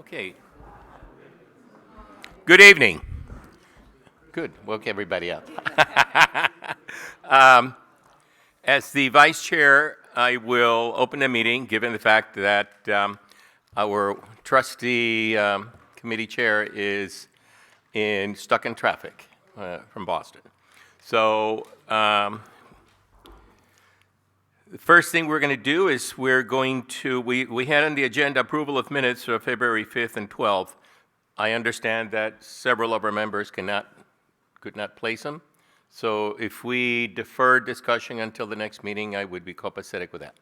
Okay. Good evening. Good. Woke everybody up. As the vice chair, I will open the meeting, given the fact that our trustee committee chair is stuck in traffic from Boston. So the first thing we're going to do is we had on the agenda approval of minutes for February 5th and 12th. I understand that several of our members could not place them. So if we defer discussion until the next meeting, I would be copacetic with that.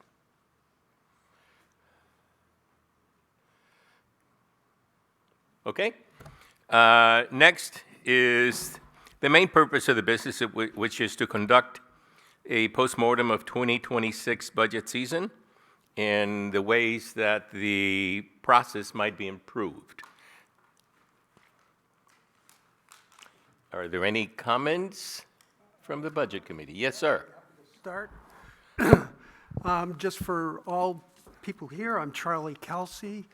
Okay. Next is the main purpose of the business, which is to conduct a postmortem of 2026 budget season and the ways that the process might be improved. Are there any comments from the Budget Committee? Yes, sir. Start. Just for all people here, I'm Charlie Kelsey,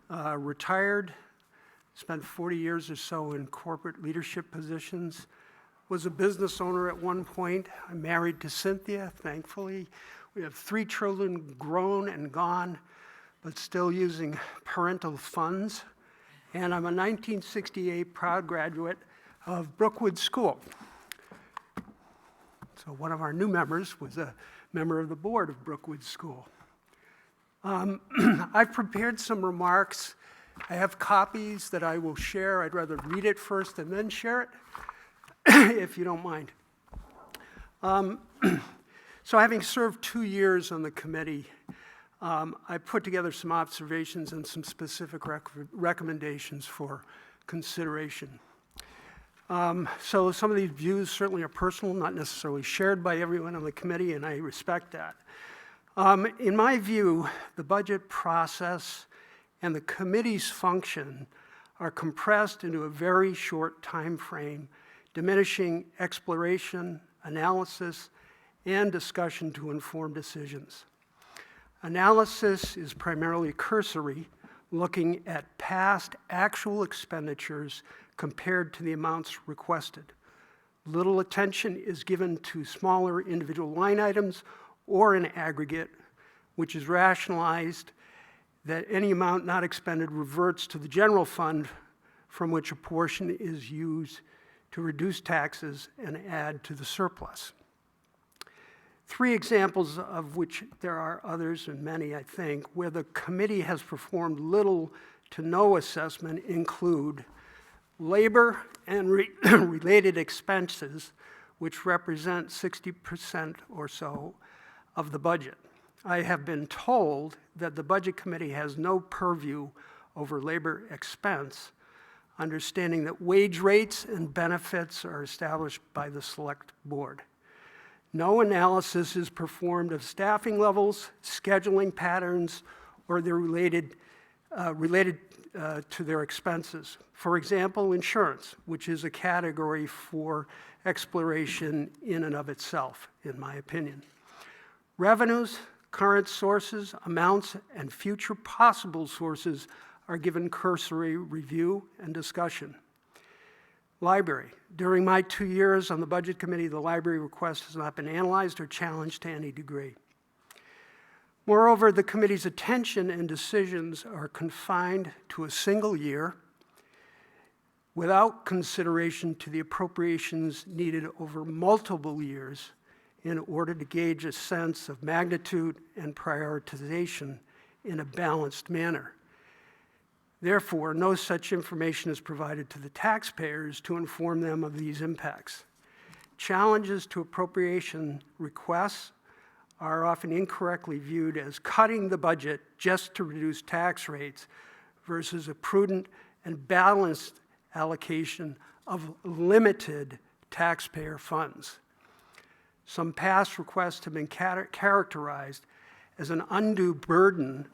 retired, spent 40 years or so in corporate leadership positions, was a business owner at one point. I'm married to Cynthia, thankfully. We have 3 children grown and gone, but still using parental funds. And I'm a 1968 proud graduate of Brookwood School. So one of our new members was a member of the board of Brookwood School. I've prepared some remarks. I have copies that I will share. I'd rather read it first and then share it, if you don't mind. So having served 2 years on the committee, I put together some observations and some specific recommendations for consideration. So some of these views certainly are personal, not necessarily shared by everyone on the committee, and I respect that. In my view, the budget process and the committee's function are compressed into a very short time frame, diminishing exploration, analysis, and discussion to inform decisions. Analysis is primarily cursory, looking at past actual expenditures compared to the amounts requested. Little attention is given to smaller individual line items or an aggregate, which is rationalized that any amount not expended reverts to the general fund, from which a portion is used to reduce taxes and add to the surplus. 3 examples, of which there are others and many, I think, where the committee has performed little to no assessment include labor and related expenses, which represent 60% or so of the budget. I have been told that the Budget Committee has no purview over labor expense, understanding that wage rates and benefits are established by the Select Board. No analysis is performed of staffing levels, scheduling patterns, or their related to their expenses. For example, insurance, which is a category for exploration in and of itself, in my opinion. Revenues, current sources, amounts, and future possible sources are given cursory review and discussion. Library. During my 2 years on the Budget Committee, the library request has not been analyzed or challenged to any degree. Moreover, the committee's attention and decisions are confined to a single year without consideration to the appropriations needed over multiple years in order to gauge a sense of magnitude and prioritization in a balanced manner. Therefore, no such information is provided to the taxpayers to inform them of these impacts. Challenges to appropriation requests are often incorrectly viewed as cutting the budget just to reduce tax rates versus a prudent and balanced allocation of limited taxpayer funds. Some past requests have been characterized as an undue burden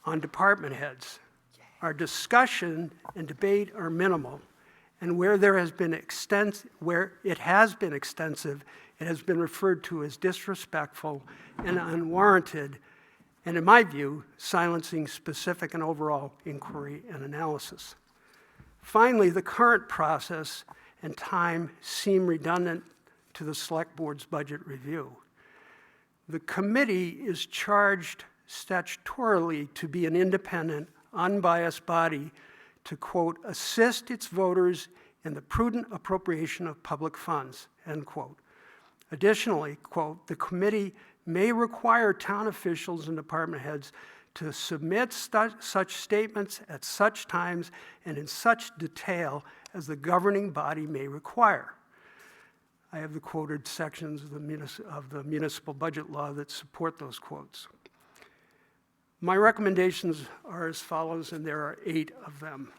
on department heads. Our discussion and debate are minimal, and where it has been extensive, it has been referred to as disrespectful and unwarranted, and in my view, silencing specific and overall inquiry and analysis. Finally, the current process and time seem redundant to the Select Board's budget review. The committee is charged statutorily to be an independent, unbiased body to, quote, assist its voters in the prudent appropriation of public funds, end quote. Additionally, quote, the committee may require town officials and department heads to submit such statements at such times and in such detail as the governing body may require. I have the quoted sections of the municipal budget law that support those quotes. My recommendations are as follows, and there are 8 of them.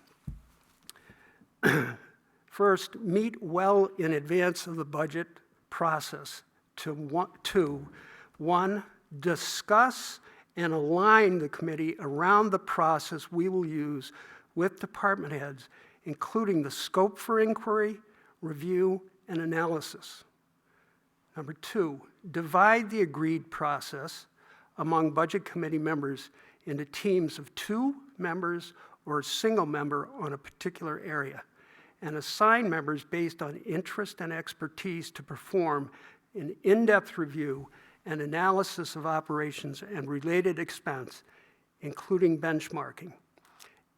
First, meet well in advance of the budget process to, 1, discuss and align the committee around the process we will use with department heads, including the scope for inquiry, review, and analysis. Number 2, divide the agreed process among budget committee members into teams of 2 members or a single member on a particular area, and assign members based on interest and expertise to perform an in-depth review and analysis of operations and related expense, including benchmarking,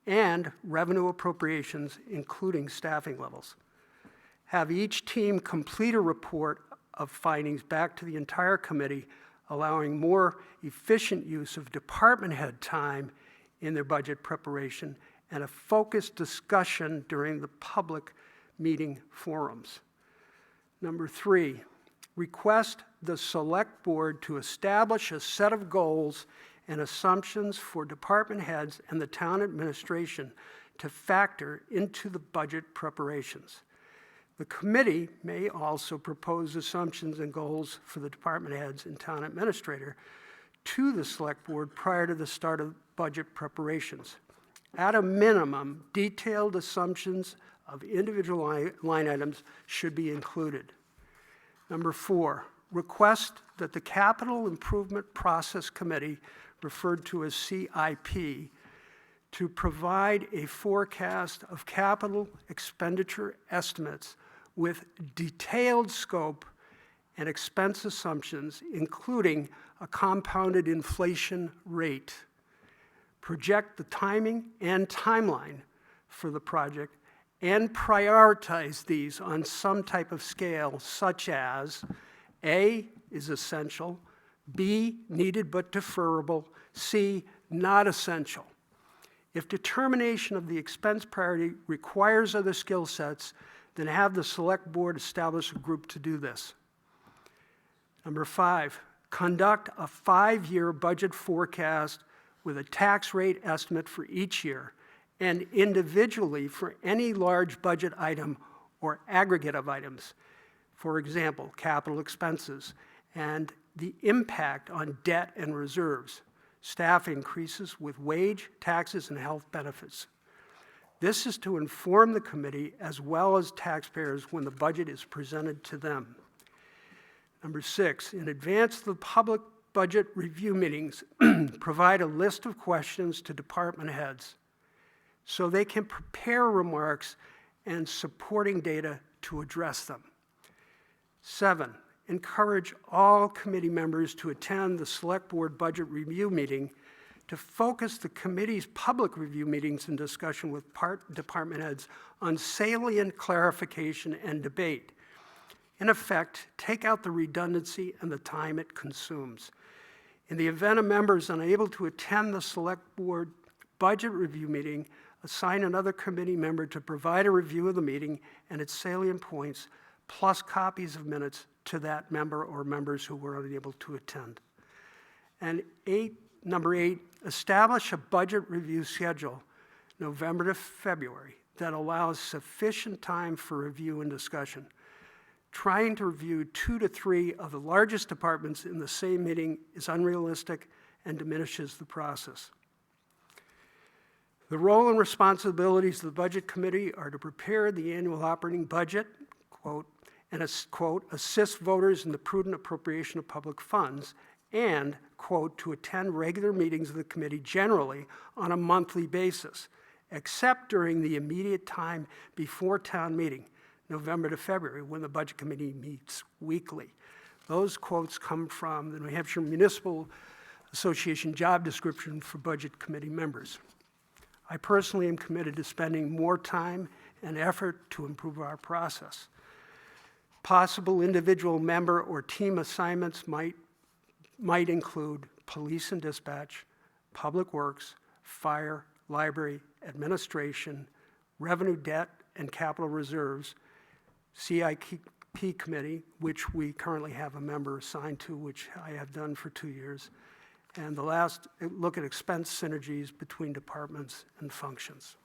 and revenue appropriations, including staffing levels. Have each team complete a report of findings back to the entire committee, allowing more efficient use of department head time in their budget preparation and a focused discussion during the public meeting forums. Number 3, request the Select Board to establish a set of goals and assumptions for department heads and the town administration to factor into the budget preparations. The committee may also propose assumptions and goals for the department heads and town administrator to the Select Board prior to the start of budget preparations. At a minimum, detailed assumptions of individual line items should be included. Number 4, request that the Capital Improvement Process Committee, referred to as CIP, to provide a forecast of capital expenditure estimates with detailed scope and expense assumptions, including a compounded inflation rate. Project the timing and timeline for the project and prioritize these on some type of scale, such as A, is essential, B, needed but deferrable, C, not essential. If determination of the expense priority requires other skill sets, then have the Select Board establish a group to do this. Number 5, conduct a 5-year budget forecast with a tax rate estimate for each year and individually for any large budget item or aggregate of items, for example, capital expenses, and the impact on debt and reserves, staff increases with wage, taxes, and health benefits. This is to inform the committee as well as taxpayers when the budget is presented to them. Number 6, in advance of the public budget review meetings, provide a list of questions to department heads so they can prepare remarks and supporting data to address them. 7, encourage all committee members to attend the Select Board budget review meeting to focus the committee's public review meetings and discussion with department heads on salient clarification and debate. In effect, take out the redundancy and the time it consumes. In the event a member is unable to attend the Select Board budget review meeting, assign another committee member to provide a review of the meeting and its salient points, plus copies of minutes to that member or members who were unable to attend. And number 8, establish a budget review schedule, November to February, that allows sufficient time for review and discussion. Trying to review 2 to 3 of the largest departments in the same meeting is unrealistic and diminishes the process. The role and responsibilities of the Budget Committee are to prepare the annual operating budget, quote, and, quote, assist voters in the prudent appropriation of public funds, and, quote, to attend regular meetings of the committee generally on a monthly basis, except during the immediate time before town meeting, November to February, when the Budget Committee meets weekly. Those quotes come from the New Hampshire Municipal Association job description for Budget Committee members. I personally am committed to spending more time and effort to improve our process. Possible individual member or team assignments might include police and dispatch, public works, fire, library, administration, revenue debt and capital reserves, CIP committee, which we currently have a member assigned to, which I have done for 2 years, and the last, look at expense synergies between departments and functions.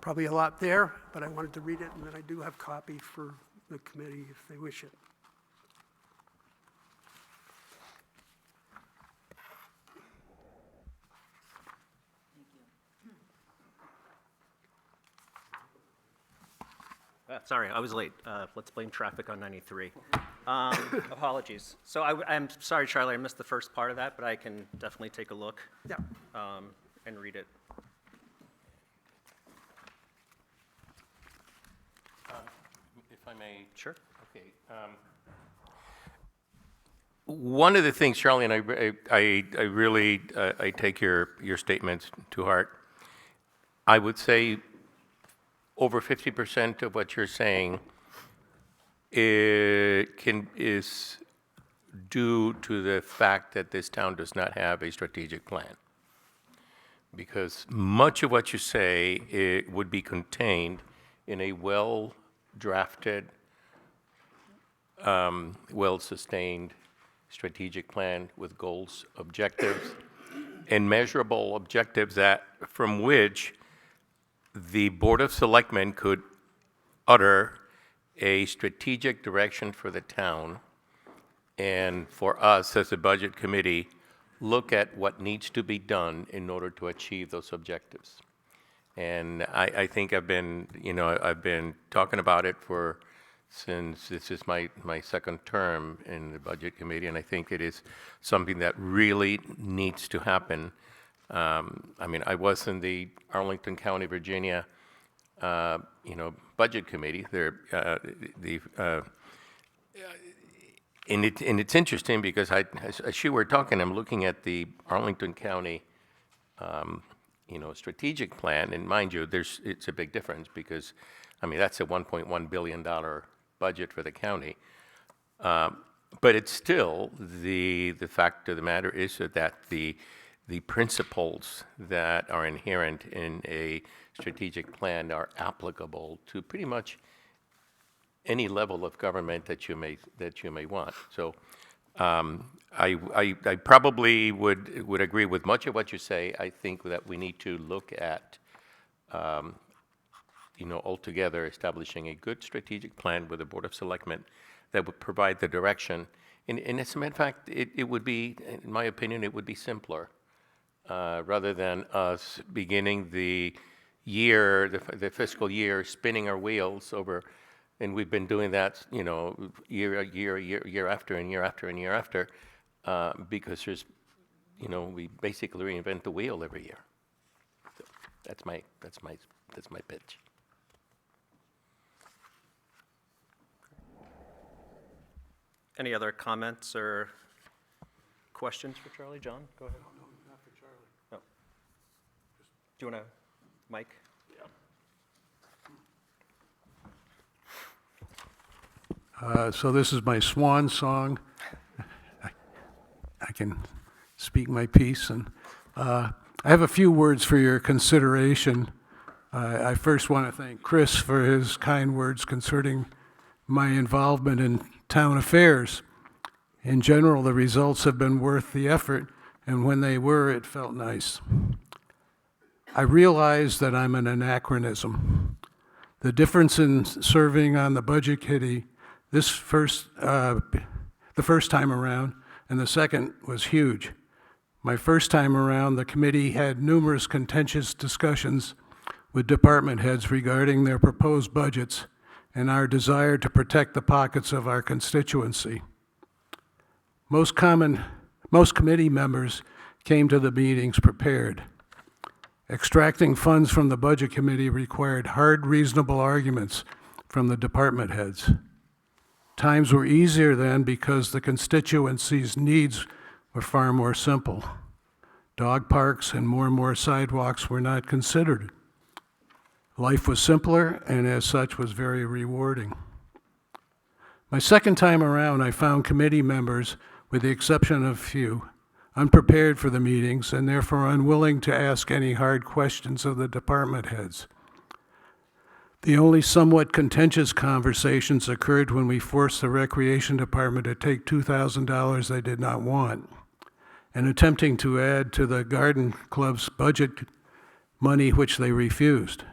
Probably a lot there, but I wanted to read it, and then I do have copy for the committee if they wish it. Sorry, I was late. Let's blame traffic on 93. Apologies. So I'm sorry, Charlie, I missed the first part of that, but I can definitely take a look Yeah. and read it. If I may. Sure. Okay. One of the things, Charlie, and I really I take your statements to heart. I would say over 50% of what you're saying is due to the fact that this town does not have a strategic plan. Because much of what you say would be contained in a well-drafted, well-sustained strategic plan with goals, objectives, and measurable objectives that from which the Board of Selectmen could utter a strategic direction for the town, and for us as a budget committee, look at what needs to be done in order to achieve those objectives. And I think I've been talking about it since this is my second term in the budget committee, and I think it is something that really needs to happen. I mean, I was in the Arlington County, Virginia, budget committee. And it's interesting because as you were talking, I'm looking at the Arlington County, strategic plan, and mind you, it's a big difference because, I mean, that's a $1.1 billion budget for the county. But it's still, the fact of the matter is that the principles that are inherent in a strategic plan are applicable to pretty much any level of government that you may want. So I probably would agree with much of what you say. I think that we need to look at altogether establishing a good strategic plan with the Board of Selectmen that would provide the direction. And as a matter of fact, it would be, in my opinion, it would be simpler rather than us beginning the year, the fiscal year, spinning our wheels over, and we've been doing that, year after and year after and year after, because there's, we basically reinvent the wheel every year. So that's my pitch. Any other comments or questions for Charlie? John, go ahead. No, not for Charlie. No. Do you want to, Mike? So this is my swan song. I can speak my piece, and I have a few words for your consideration. I first want to thank Chris for his kind words concerning my involvement in town affairs. In general, the results have been worth the effort, and when they were, it felt nice. I realize that I'm an anachronism. The difference in serving on the budget committee the first time around and the second was huge. My first time around, the committee had numerous contentious discussions with department heads regarding their proposed budgets and our desire to protect the pockets of our constituency. Most committee members came to the meetings prepared. Extracting funds from the Budget Committee required hard, reasonable arguments from the department heads. Times were easier then because the constituency's needs were far more simple. Dog parks and more sidewalks were not considered. Life was simpler and as such was very rewarding. My second time around, I found committee members, with the exception of a few, unprepared for the meetings and therefore unwilling to ask any hard questions of the department heads. The only somewhat contentious conversations occurred when we forced the Recreation Department to take $2,000 they did not want, and attempting to add to the Garden Club's budget money which they refused.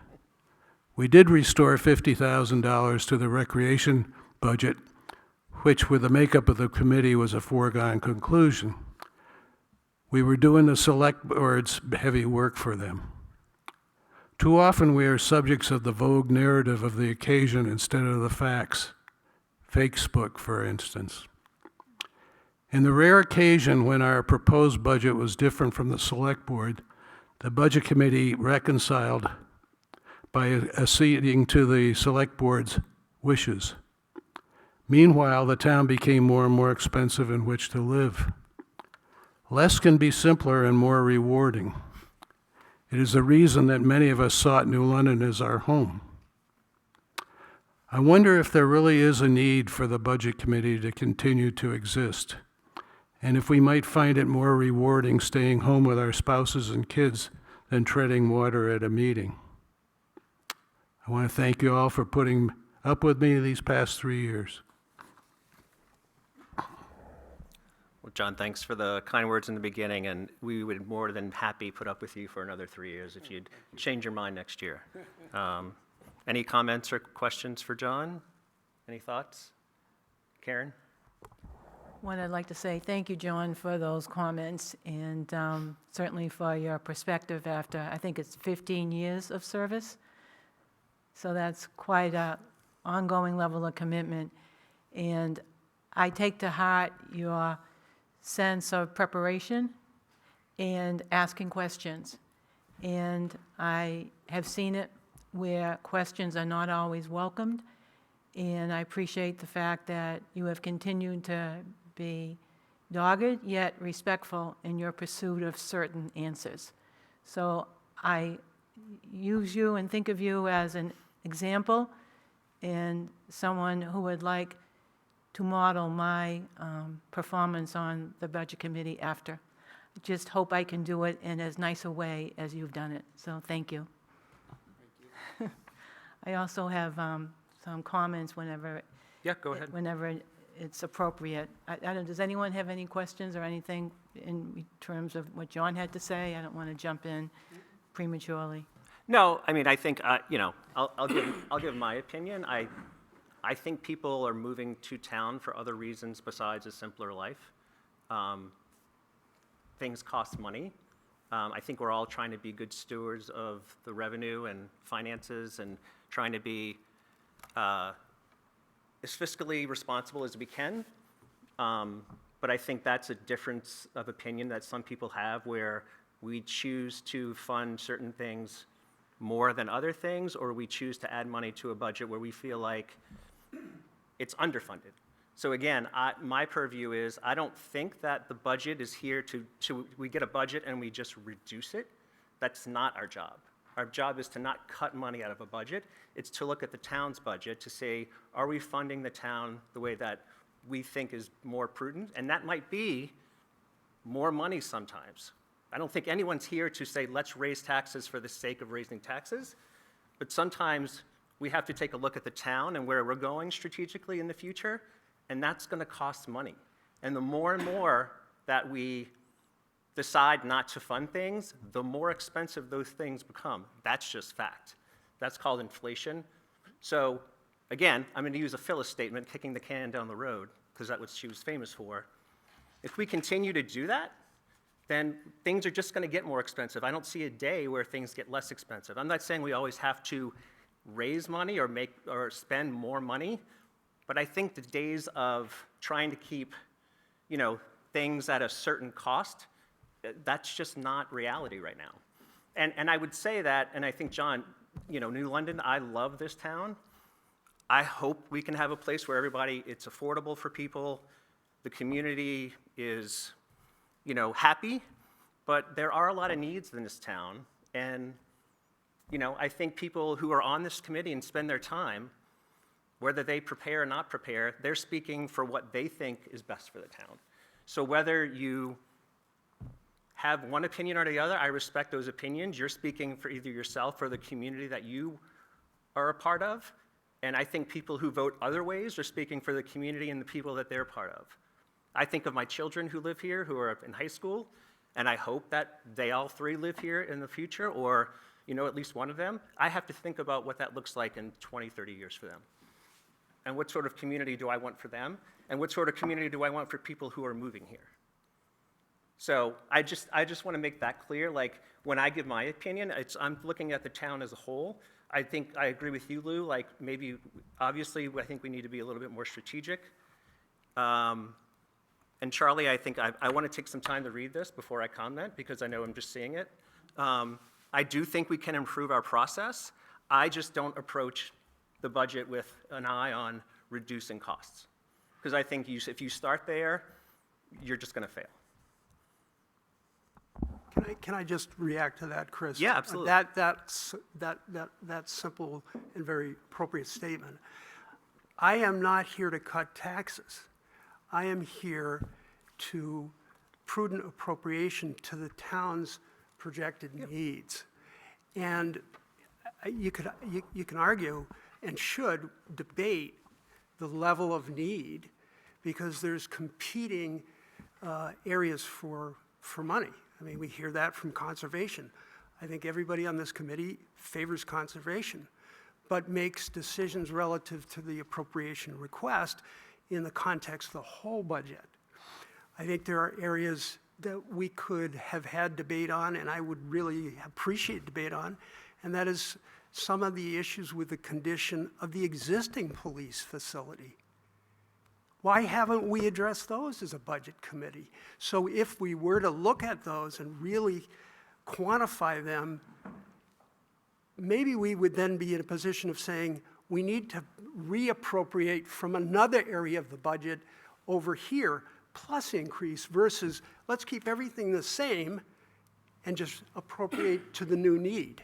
We did restore $50,000 to the Recreation budget, which with the makeup of the committee was a foregone conclusion. We were doing the select board's heavy work for them. Too often we are subjects of the vogue narrative of the occasion instead of the facts. Facebook, for instance. In the rare occasion when our proposed budget was different from the select board, the budget committee reconciled by acceding to the select board's wishes. Meanwhile, the town became more and more expensive in which to live. Less can be simpler and more rewarding. It is the reason that many of us sought New London as our home. I wonder if there really is a need for the Budget Committee to continue to exist, and if we might find it more rewarding staying home with our spouses and kids than treading water at a meeting. I want to thank you all for putting up with me these past 3 years. Well, John, thanks for the kind words in the beginning, and we would more than happy put up with you for another 3 years if you'd change your mind next year. Any comments or questions for John? Any thoughts? Karen? One, I'd like to say thank you, John, for those comments, and certainly for your perspective after, I think it's 15 years of service. So that's quite an ongoing level of commitment. And I take to heart your sense of preparation and asking questions. And I have seen it where questions are not always welcomed, and I appreciate the fact that you have continued to be dogged yet respectful in your pursuit of certain answers. So I use you and think of you as an example and someone who would like to model my performance on the Budget Committee after. I just hope I can do it in as nice a way as you've done it. So thank you. Thank you. I also have some comments whenever Yeah, go ahead. whenever it's appropriate. I don't, does anyone have any questions or anything in terms of what John had to say? I don't want to jump in prematurely. No, I mean, I think, I'll give my opinion. I think people are moving to town for other reasons besides a simpler life. Things cost money. I think we're all trying to be good stewards of the revenue and finances and trying to be as fiscally responsible as we can. But I think that's a difference of opinion that some people have where we choose to fund certain things more than other things, or we choose to add money to a budget where we feel like it's underfunded. So again, my purview is I don't think that the budget is here we get a budget and we just reduce it. That's not our job. Our job is to not cut money out of a budget. It's to look at the town's budget to say, are we funding the town the way that we think is more prudent? And that might be more money sometimes. I don't think anyone's here to say, let's raise taxes for the sake of raising taxes. But sometimes we have to take a look at the town and where we're going strategically in the future, and that's going to cost money. And the more and more that we decide not to fund things, the more expensive those things become. That's just fact. That's called inflation. So again, I'm going to use a Phyllis statement, kicking the can down the road, because that's what she was famous for. If we continue to do that, then things are just going to get more expensive. I don't see a day where things get less expensive. I'm not saying we always have to raise money or spend more money, but I think the days of trying to keep things at a certain cost. That's just not reality right now. And I would say that, and I think, John, New London, I love this town. I hope we can have a place where it's affordable for people, the community is, happy, but there are a lot of needs in this town. And, I think people who are on this committee and spend their time, whether they prepare or not prepare, they're speaking for what they think is best for the town. So whether you have one opinion or the other, I respect those opinions. You're speaking for either yourself or the community that you are a part of. And I think people who vote other ways are speaking for the community and the people that they're part of. I think of my children who live here, who are in high school, and I hope that they all three live here in the future, or at least one of them. I have to think about what that looks like in 20, 30 years for them. And what sort of community do I want for them? And what sort of community do I want for people who are moving here? So I just want to make that clear. Like, when I give my opinion, I'm looking at the town as a whole. I think I agree with you, Lou. Like, maybe, obviously, I think we need to be a little bit more strategic. And Charlie, I think I want to take some time to read this before I comment, because I know I'm just seeing it. I do think we can improve our process. I just don't approach the budget with an eye on reducing costs. Because I think if you start there, you're just going to fail. Can I just react to that, Chris? Yeah, absolutely. That simple and very appropriate statement. I am not here to cut taxes. I am here to prudent appropriation to the town's projected needs. And you can argue and should debate the level of need, because there's competing areas for money. I mean, we hear that from conservation. I think everybody on this committee favors conservation, but makes decisions relative to the appropriation request in the context of the whole budget. I think there are areas that we could have had debate on, and I would really appreciate debate on, and that is some of the issues with the condition of the existing police facility. Why haven't we addressed those as a budget committee? So if we were to look at those and really quantify them, maybe we would then be in a position of saying, we need to reappropriate from another area of the budget over here, plus increase, versus let's keep everything the same and just appropriate to the new need.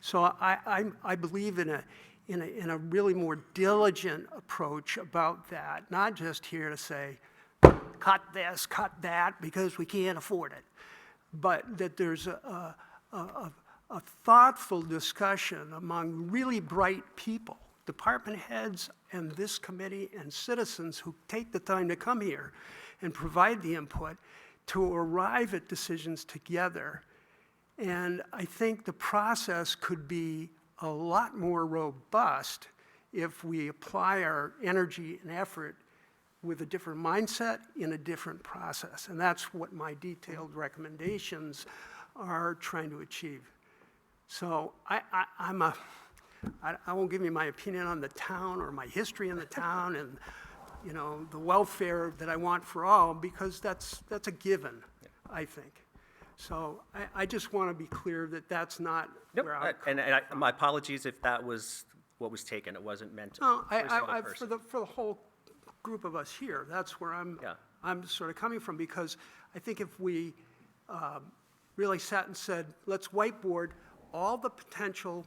So I believe in a really more diligent approach about that, not just here to say, cut this, cut that, because we can't afford it, but that there's a thoughtful discussion among really bright people, department heads and this committee and citizens who take the time to come here and provide the input to arrive at decisions together. And I think the process could be a lot more robust if we apply our energy and effort with a different mindset in a different process. And that's what my detailed recommendations are trying to achieve. So I won't give you my opinion on the town or my history in the town and the welfare that I want for all, because that's a given, I think. So I just want to be clear that that's not where I'm coming from. My apologies if that was what was taken. It wasn't meant to. No, for the whole group of us here, that's where I'm sort of coming from, because I think if we really sat and said, let's whiteboard all the potential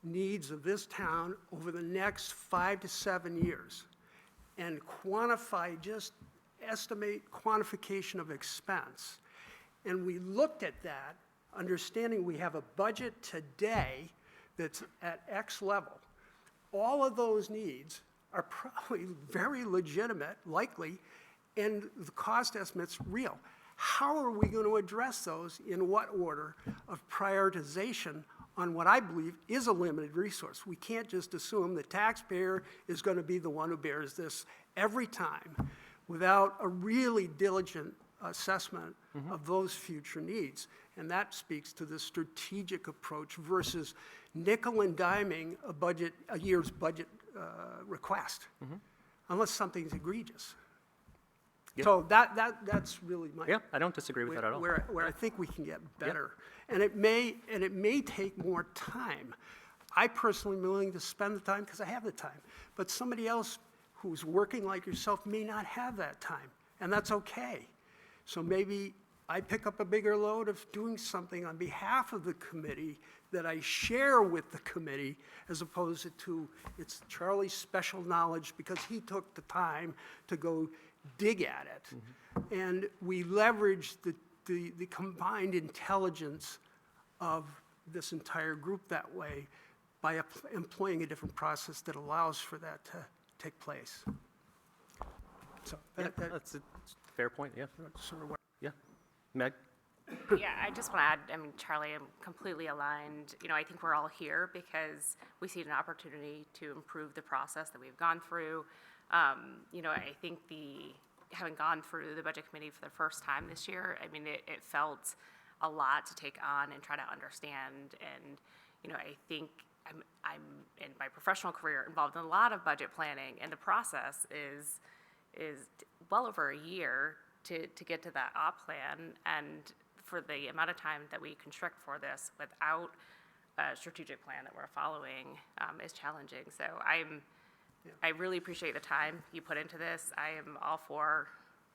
needs of this town over the next 5 to 7 years and quantify, just estimate quantification of expense. And we looked at that, understanding we have a budget today that's at X level. All of those needs are probably very legitimate, likely, and the cost estimate's real. How are we going to address those, in what order of prioritization on what I believe is a limited resource? We can't just assume the taxpayer is going to be the one who bears this every time without a really diligent assessment of those future needs. And that speaks to the strategic approach versus nickel and diming a year's budget request, unless something's egregious. Yeah. So that's really my. Yeah, I don't disagree with that at all. Where I think we can get better. And it may take more time. I personally am willing to spend the time because I have the time. But somebody else who's working like yourself may not have that time, and that's okay. So maybe I pick up a bigger load of doing something on behalf of the committee that I share with the committee, as opposed to it's Charlie's special knowledge because he took the time to go dig at it. And we leverage the combined intelligence of this entire group that way by employing a different process that allows for that to take place. So Yeah, that that's a fair point, yeah. sort of what. Yeah. Meg? Yeah, I just want to add, I mean, Charlie, I'm completely aligned. You know, I think we're all here because we see an opportunity to improve the process that we've gone through. You know, I think having gone through the budget committee for the first time this year, I mean, it felt a lot to take on and try to understand. And, you know, I think I'm in my professional career involved in a lot of budget planning, and the process is well over a year to get to that op plan, and for the amount of time that we constrict for this without a strategic plan that we're following is challenging. So I really appreciate the time you put into this. I am all for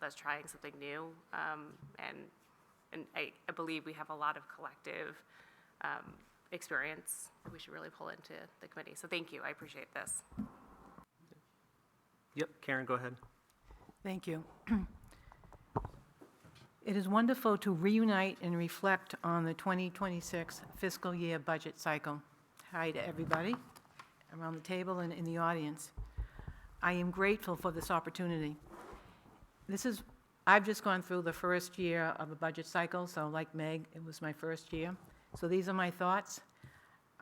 us trying something new, and I believe we have a lot of collective experience that we should really pull into the committee. So thank you, I appreciate this. Yep, Karen, go ahead. Thank you. It is wonderful to reunite and reflect on the 2026 fiscal year budget cycle. Hi to everybody around the table and in the audience. I am grateful for this opportunity. I've just gone through the first year of a budget cycle, so like Meg, it was my first year. So these are my thoughts.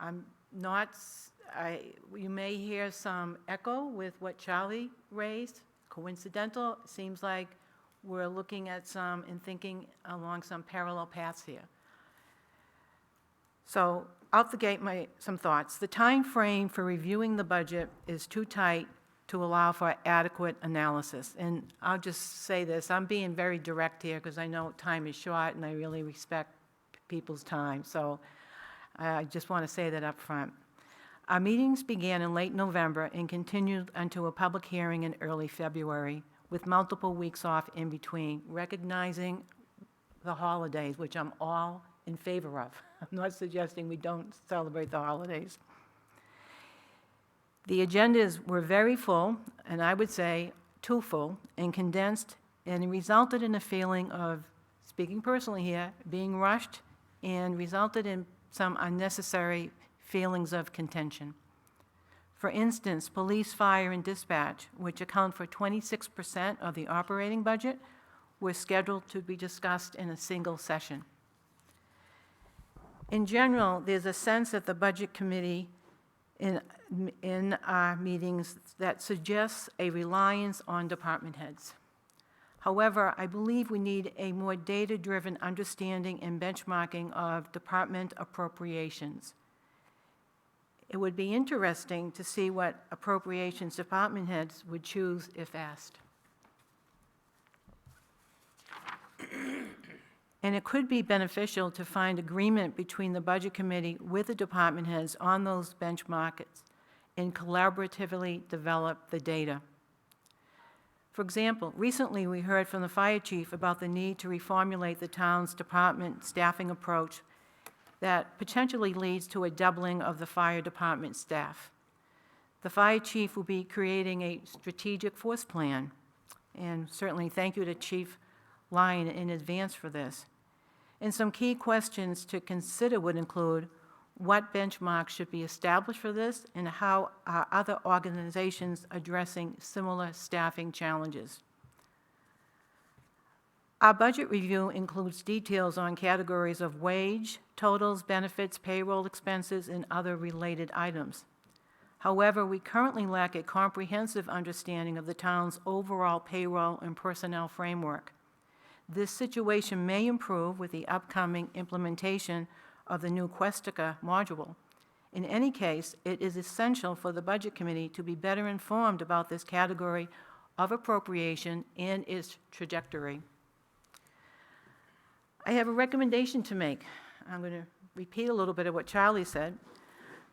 You may hear some echo with what Charlie raised. Coincidental, seems like we're looking at some and thinking along some parallel paths here. So out the gate, some thoughts. The time frame for reviewing the budget is too tight to allow for adequate analysis. And I'll just say this, I'm being very direct here because I know time is short and I really respect people's time. So I just want to say that up front. Our meetings began in late November and continued until a public hearing in early February, with multiple weeks off in between, recognizing the holidays, which I'm all in favor of. I'm not suggesting we don't celebrate the holidays. The agendas were very full, and I would say too full, and condensed, and it resulted in a feeling of, speaking personally here, being rushed, and resulted in some unnecessary feelings of contention. For instance, police, fire, and dispatch, which account for 26% of the operating budget, were scheduled to be discussed in a single session. In general, there's a sense at the Budget Committee in our meetings that suggests a reliance on department heads. However, I believe we need a more data-driven understanding and benchmarking of department appropriations. It would be interesting to see what appropriations department heads would choose if asked. And it could be beneficial to find agreement between the Budget Committee with the department heads on those benchmarks and collaboratively develop the data. For example, recently we heard from the fire chief about the need to reformulate the town's department staffing approach that potentially leads to a doubling of the fire department staff. The fire chief will be creating a strategic force plan, and certainly thank you to Chief Lyon in advance for this. And some key questions to consider would include what benchmarks should be established for this and how are other organizations addressing similar staffing challenges. Our budget review includes details on categories of wage, totals, benefits, payroll expenses, and other related items. However, we currently lack a comprehensive understanding of the town's overall payroll and personnel framework. This situation may improve with the upcoming implementation of the new Questica module. In any case, it is essential for the Budget Committee to be better informed about this category of appropriation and its trajectory. I have a recommendation to make. I'm going to repeat a little bit of what Charlie said.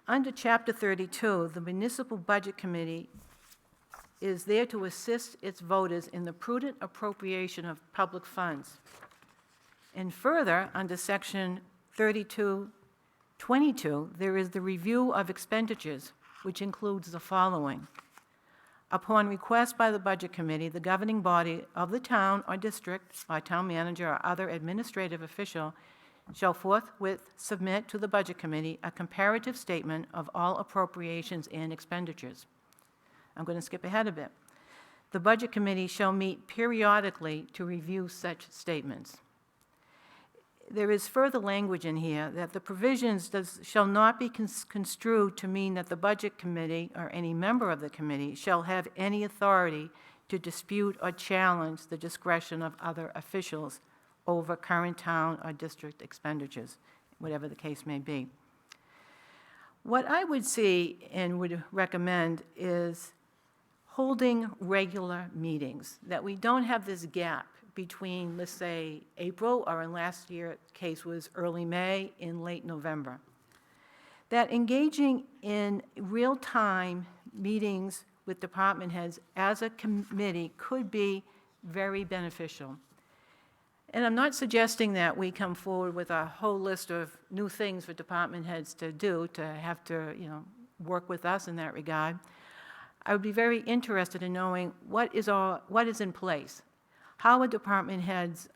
Under Chapter 32, the Municipal Budget Committee is there to assist its voters in the prudent appropriation of public funds. And further, under Section 3222, there is the review of expenditures, which includes the following. Upon request by the Budget Committee, the governing body of the town or district, or town manager or other administrative official, shall forthwith submit to the Budget Committee a comparative statement of all appropriations and expenditures. I'm going to skip ahead a bit. The Budget Committee shall meet periodically to review such statements. There is further language in here that the provisions shall not be construed to mean that the Budget Committee or any member of the committee shall have any authority to dispute or challenge the discretion of other officials over current town or district expenditures, whatever the case may be. What I would see and would recommend is holding regular meetings, that we don't have this gap between, let's say, April, or in last year's case was early May, in late November. That engaging in real-time meetings with department heads as a committee could be very beneficial. And I'm not suggesting that we come forward with a whole list of new things for department heads to do, to have to, work with us in that regard. I would be very interested in knowing what is in place. How are department heads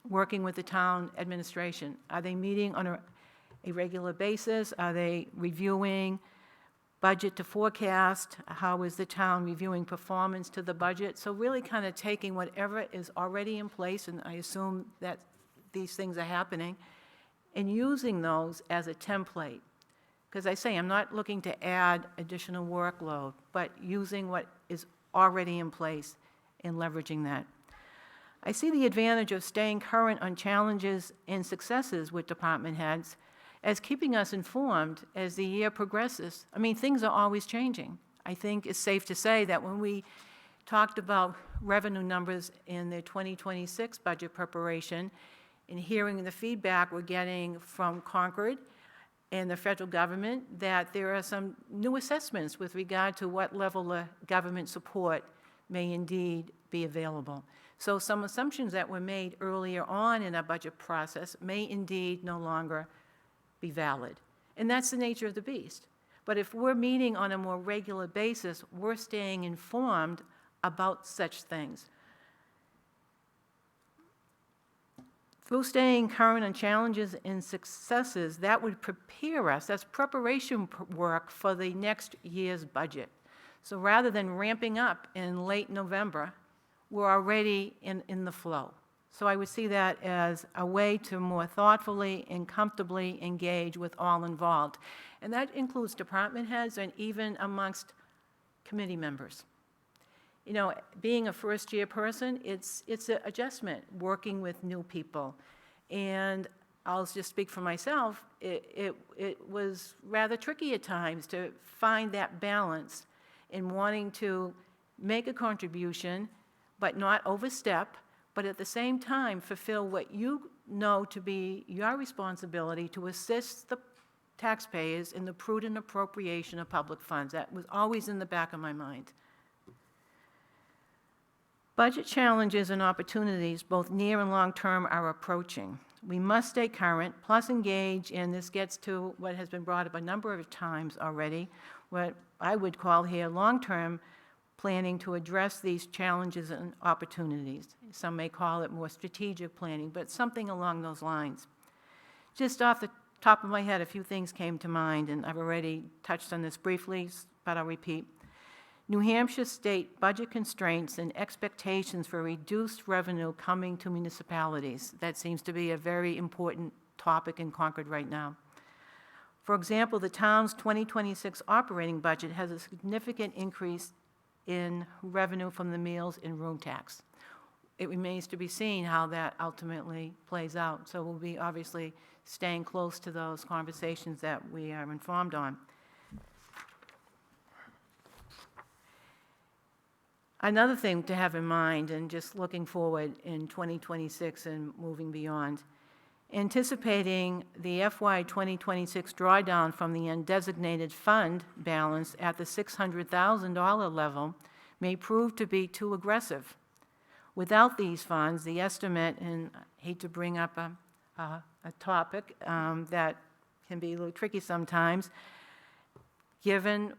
working with the town administration? Are they meeting on a regular basis? Are they reviewing budget to forecast? How is the town reviewing performance to the budget? So really kind of taking whatever is already in place, and I assume that these things are happening, and using those as a template. Because I say, I'm not looking to add additional workload, but using what is already in place and leveraging that. I see the advantage of staying current on challenges and successes with department heads as keeping us informed as the year progresses. I mean, things are always changing. I think it's safe to say that when we talked about revenue numbers in the 2026 budget preparation, and hearing the feedback we're getting from Concord and the federal government, that there are some new assessments with regard to what level of government support may indeed be available. So some assumptions that were made earlier on in our budget process may indeed no longer be valid. And that's the nature of the beast. But if we're meeting on a more regular basis, we're staying informed about such things. Through staying current on challenges and successes, that would prepare us, that's preparation work for the next year's budget. So rather than ramping up in late November, we're already in the flow. So I would see that as a way to more thoughtfully and comfortably engage with all involved. And that includes department heads and even amongst committee members. Being a first-year person, it's an adjustment, working with new people. And I'll just speak for myself, it was rather tricky at times to find that balance in wanting to make a contribution, but not overstep, but at the same time fulfill what you know to be your responsibility to assist the taxpayers in the prudent appropriation of public funds. That was always in the back of my mind. Budget challenges and opportunities, both near and long-term, are approaching. We must stay current, plus engage, and this gets to what has been brought up a number of times already, what I would call here long-term planning to address these challenges and opportunities. Some may call it more strategic planning, but something along those lines. Just off the top of my head, a few things came to mind, and I've already touched on this briefly, but I'll repeat. New Hampshire state budget constraints and expectations for reduced revenue coming to municipalities. That seems to be a very important topic in Concord right now. For example, the town's 2026 operating budget has a significant increase in revenue from the meals and room tax. It remains to be seen how that ultimately plays out. So we'll be obviously staying close to those conversations that we are informed on. Another thing to have in mind, and just looking forward in 2026 and moving beyond, anticipating the FY 2026 drawdown from the undesignated fund balance at the $600,000 level may prove to be too aggressive. Without these funds, the estimate, and I hate to bring up a topic that can be a little tricky sometimes, given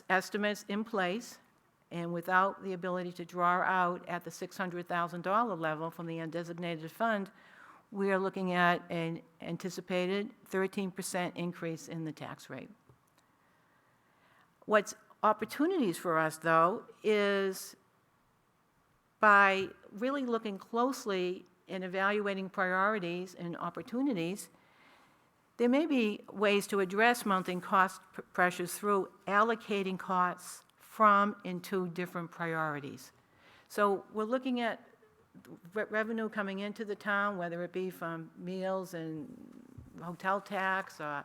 estimates in place and without the ability to draw out at the $600,000 level from the undesignated fund, we are looking at an anticipated 13% increase in the tax rate. What's opportunities for us, though, is by really looking closely and evaluating priorities and opportunities, there may be ways to address mounting cost pressures through allocating costs from and to different priorities. So we're looking at revenue coming into the town, whether it be from meals and hotel tax, or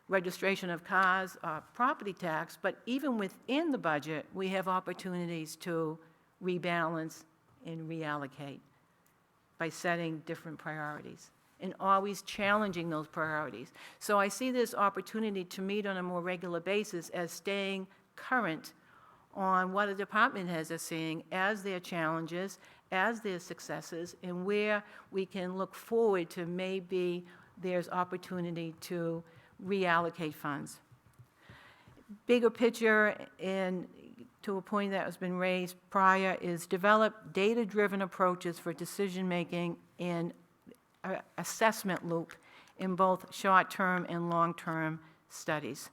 registration of cars, or property tax, but even within the budget, we have opportunities to rebalance and reallocate by setting different priorities and always challenging those priorities. So I see this opportunity to meet on a more regular basis as staying current on what the department heads are seeing as their challenges, as their successes, and where we can look forward to maybe there's opportunity to reallocate funds. Bigger picture, and to a point that has been raised prior, is develop data-driven approaches for decision-making and assessment loop in both short-term and long-term studies.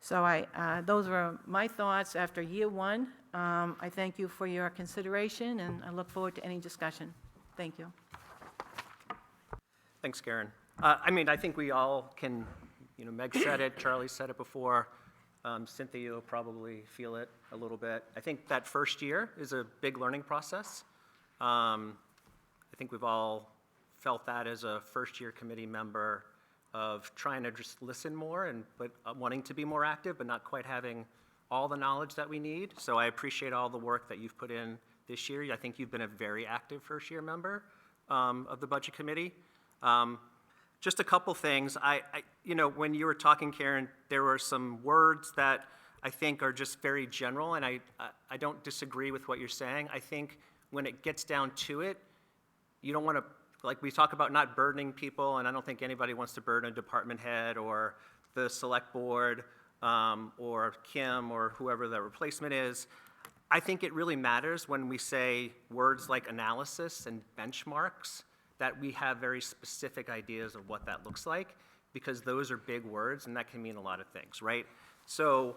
So those are my thoughts after year one. I thank you for your consideration, and I look forward to any discussion. Thank you. Thanks, Karen. I think we all can, Meg said it, Charlie said it before, Cynthia will probably feel it a little bit. I think that first year is a big learning process. I think we've all felt that as a first-year committee member, of trying to just listen more but wanting to be more active, but not quite having all the knowledge that we need. So I appreciate all the work that you've put in this year. I think you've been a very active first-year member of the Budget Committee. Just a couple things. When you were talking, Karen, there were some words that I think are just very general, and I don't disagree with what you're saying. I think when it gets down to it, you don't want to, like we talk about not burdening people, and I don't think anybody wants to burden a department head or the select board or Kim or whoever the replacement is. I think it really matters when we say words like analysis and benchmarks, that we have very specific ideas of what that looks like, because those are big words and that can mean a lot of things, right? So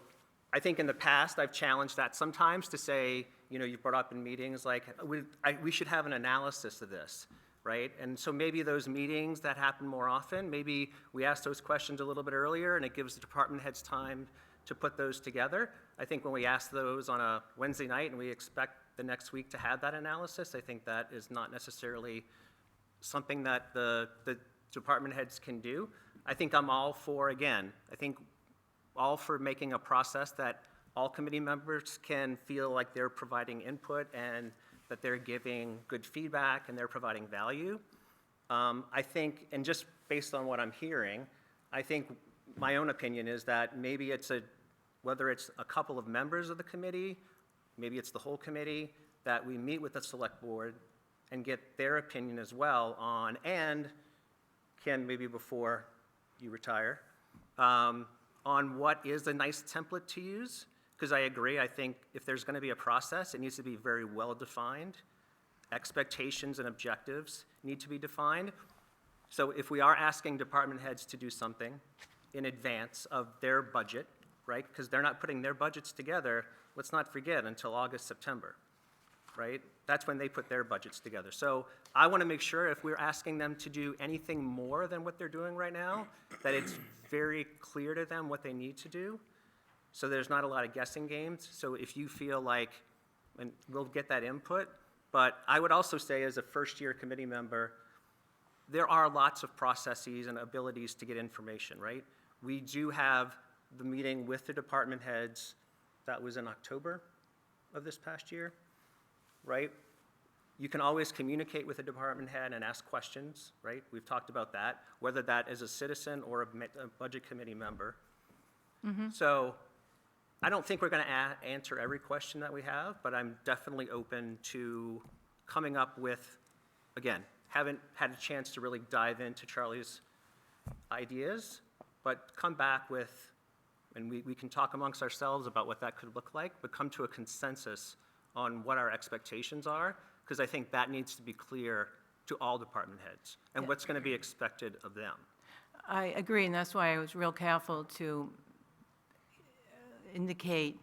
I think in the past I've challenged that sometimes to say, you brought up in meetings like, we should have an analysis of this, right? And so maybe those meetings that happen more often, maybe we ask those questions a little bit earlier and it gives the department heads time to put those together. I think when we ask those on a Wednesday night and we expect the next week to have that analysis, I think that is not necessarily something that the department heads can do. I think I'm all for, again, all for making a process that all committee members can feel like they're providing input and that they're giving good feedback and they're providing value. I think, and just based on what I'm hearing, I think my own opinion is that maybe whether it's a couple of members of the committee, maybe it's the whole committee, that we meet with the select board and get their opinion as well on, and Ken, maybe before you retire, on what is a nice template to use. Because I agree, I think if there's going to be a process, it needs to be very well defined. Expectations and objectives need to be defined. So if we are asking department heads to do something in advance of their budget, right? Because they're not putting their budgets together, let's not forget, until August, September, right? That's when they put their budgets together. So I want to make sure if we're asking them to do anything more than what they're doing right now, that it's very clear to them what they need to do. So there's not a lot of guessing games. So if you feel like, and we'll get that input, but I would also say as a first-year committee member, there are lots of processes and abilities to get information, right? We do have the meeting with the department heads. That was in October of this past year. right? You can always communicate with a department head and ask questions, right? We've talked about that, whether that is a citizen or a budget committee member. So I don't think we're going to answer every question that we have, but I'm definitely open to coming up with, again, haven't had a chance to really dive into Charlie's ideas, but come back with, and we can talk amongst ourselves about what that could look like, but come to a consensus on what our expectations are, because I think that needs to be clear to all department heads, and what's going to be expected of them. I agree, and that's why I was real careful to indicate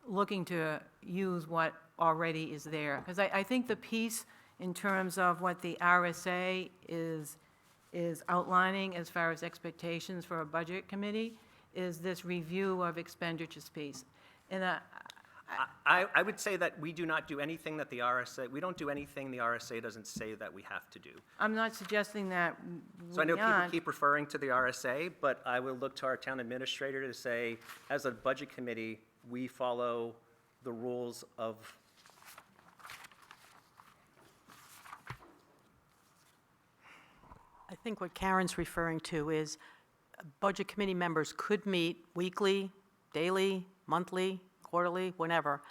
looking to use what already is there. Because I think the piece in terms of what the RSA is outlining as far as expectations for a budget committee is this review of expenditures piece. And I would say that we do not do anything that the RSA, we don't do anything the RSA doesn't say that we have to do. I'm not suggesting that So I know we people aren't. keep referring to the RSA, but I will look to our town administrator to say, as a budget committee, we follow the rules of. I think what Karen's referring to is budget committee members could meet weekly, daily, monthly, quarterly, whenever,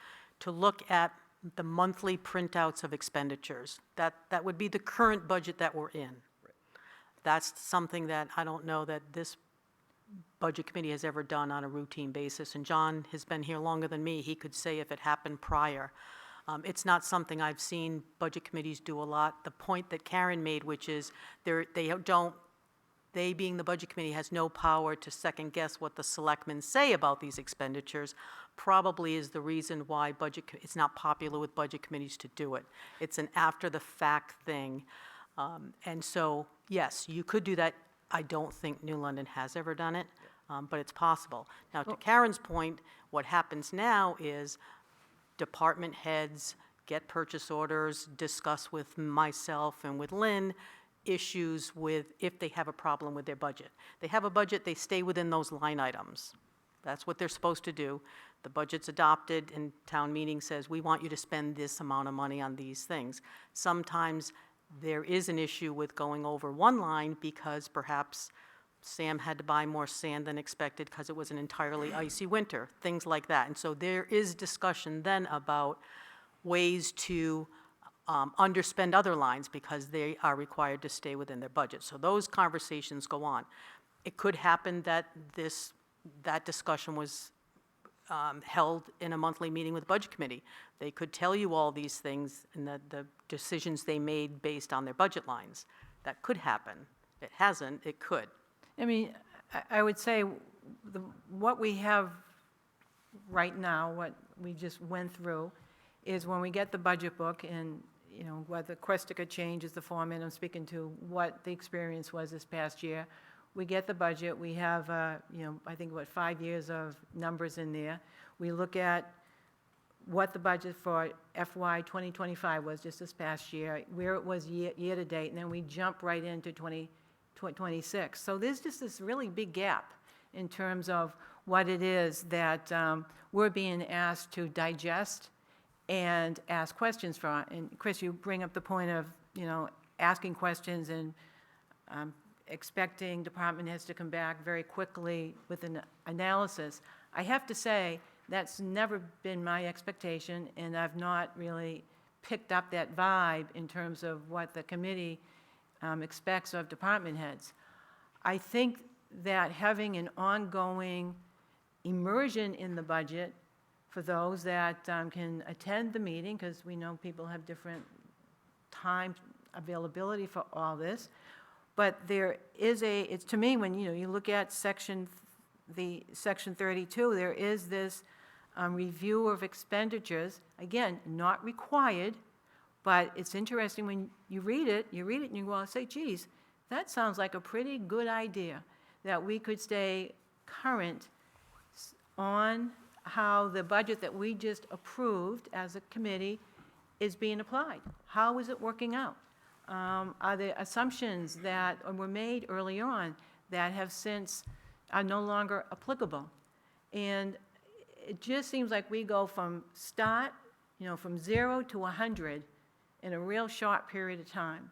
to look at the monthly printouts of expenditures. That would be the current budget that we're in. That's something that I don't know that this budget committee has ever done on a routine basis. And John has been here longer than me. He could say if it happened prior. It's not something I've seen budget committees do a lot. The point that Karen made, which is they being the budget committee has no power to second guess what the selectmen say about these expenditures, probably is the reason why it's not popular with budget committees to do it. It's an after the fact thing. And so, yes, you could do that. I don't think New London has ever done it, but it's possible. Now, to Karen's point, what happens now is department heads get purchase orders, discuss with myself and with Lynn issues with if they have a problem with their budget. They have a budget, they stay within those line items. That's what they're supposed to do. The budget's adopted and town meeting says, we want you to spend this amount of money on these things. Sometimes there is an issue with going over one line because perhaps Sam had to buy more sand than expected because it was an entirely icy winter, things like that. And so there is discussion then about ways to underspend other lines because they are required to stay within their budget. So those conversations go on. It could happen that that discussion was held in a monthly meeting with the budget committee. They could tell you all these things and the decisions they made based on their budget lines. That could happen. It hasn't, it could. I mean, I would say what we have right now, what we just went through, is when we get the budget book and, you know, whether Questica changes the format, I'm speaking to what the experience was this past year. We get the budget, we have, you know, I think, 5 years of numbers in there. We look at what the budget for FY 2025 was just this past year, where it was year to date, and then we jump right into 2026. So there's just this really big gap in terms of what it is that we're being asked to digest and ask questions for. And Chris, you bring up the point of, you know, asking questions and expecting department heads to come back very quickly with an analysis. I have to say, that's never been my expectation, and I've not really picked up that vibe in terms of what the committee expects of department heads. I think that having an ongoing immersion in the budget for those that can attend the meeting, because we know people have different time availability for all this, but there is it's to me, when you look at section 32, there is this review of expenditures, again, not required, but it's interesting when you read it and you go, say, geez, that sounds like a pretty good idea, that we could stay current on how the budget that we just approved as a committee is being applied. How is it working out? Are there assumptions that were made early on that have since are no longer applicable? And it just seems like we go from start from 0 to 100 in a real short period of time.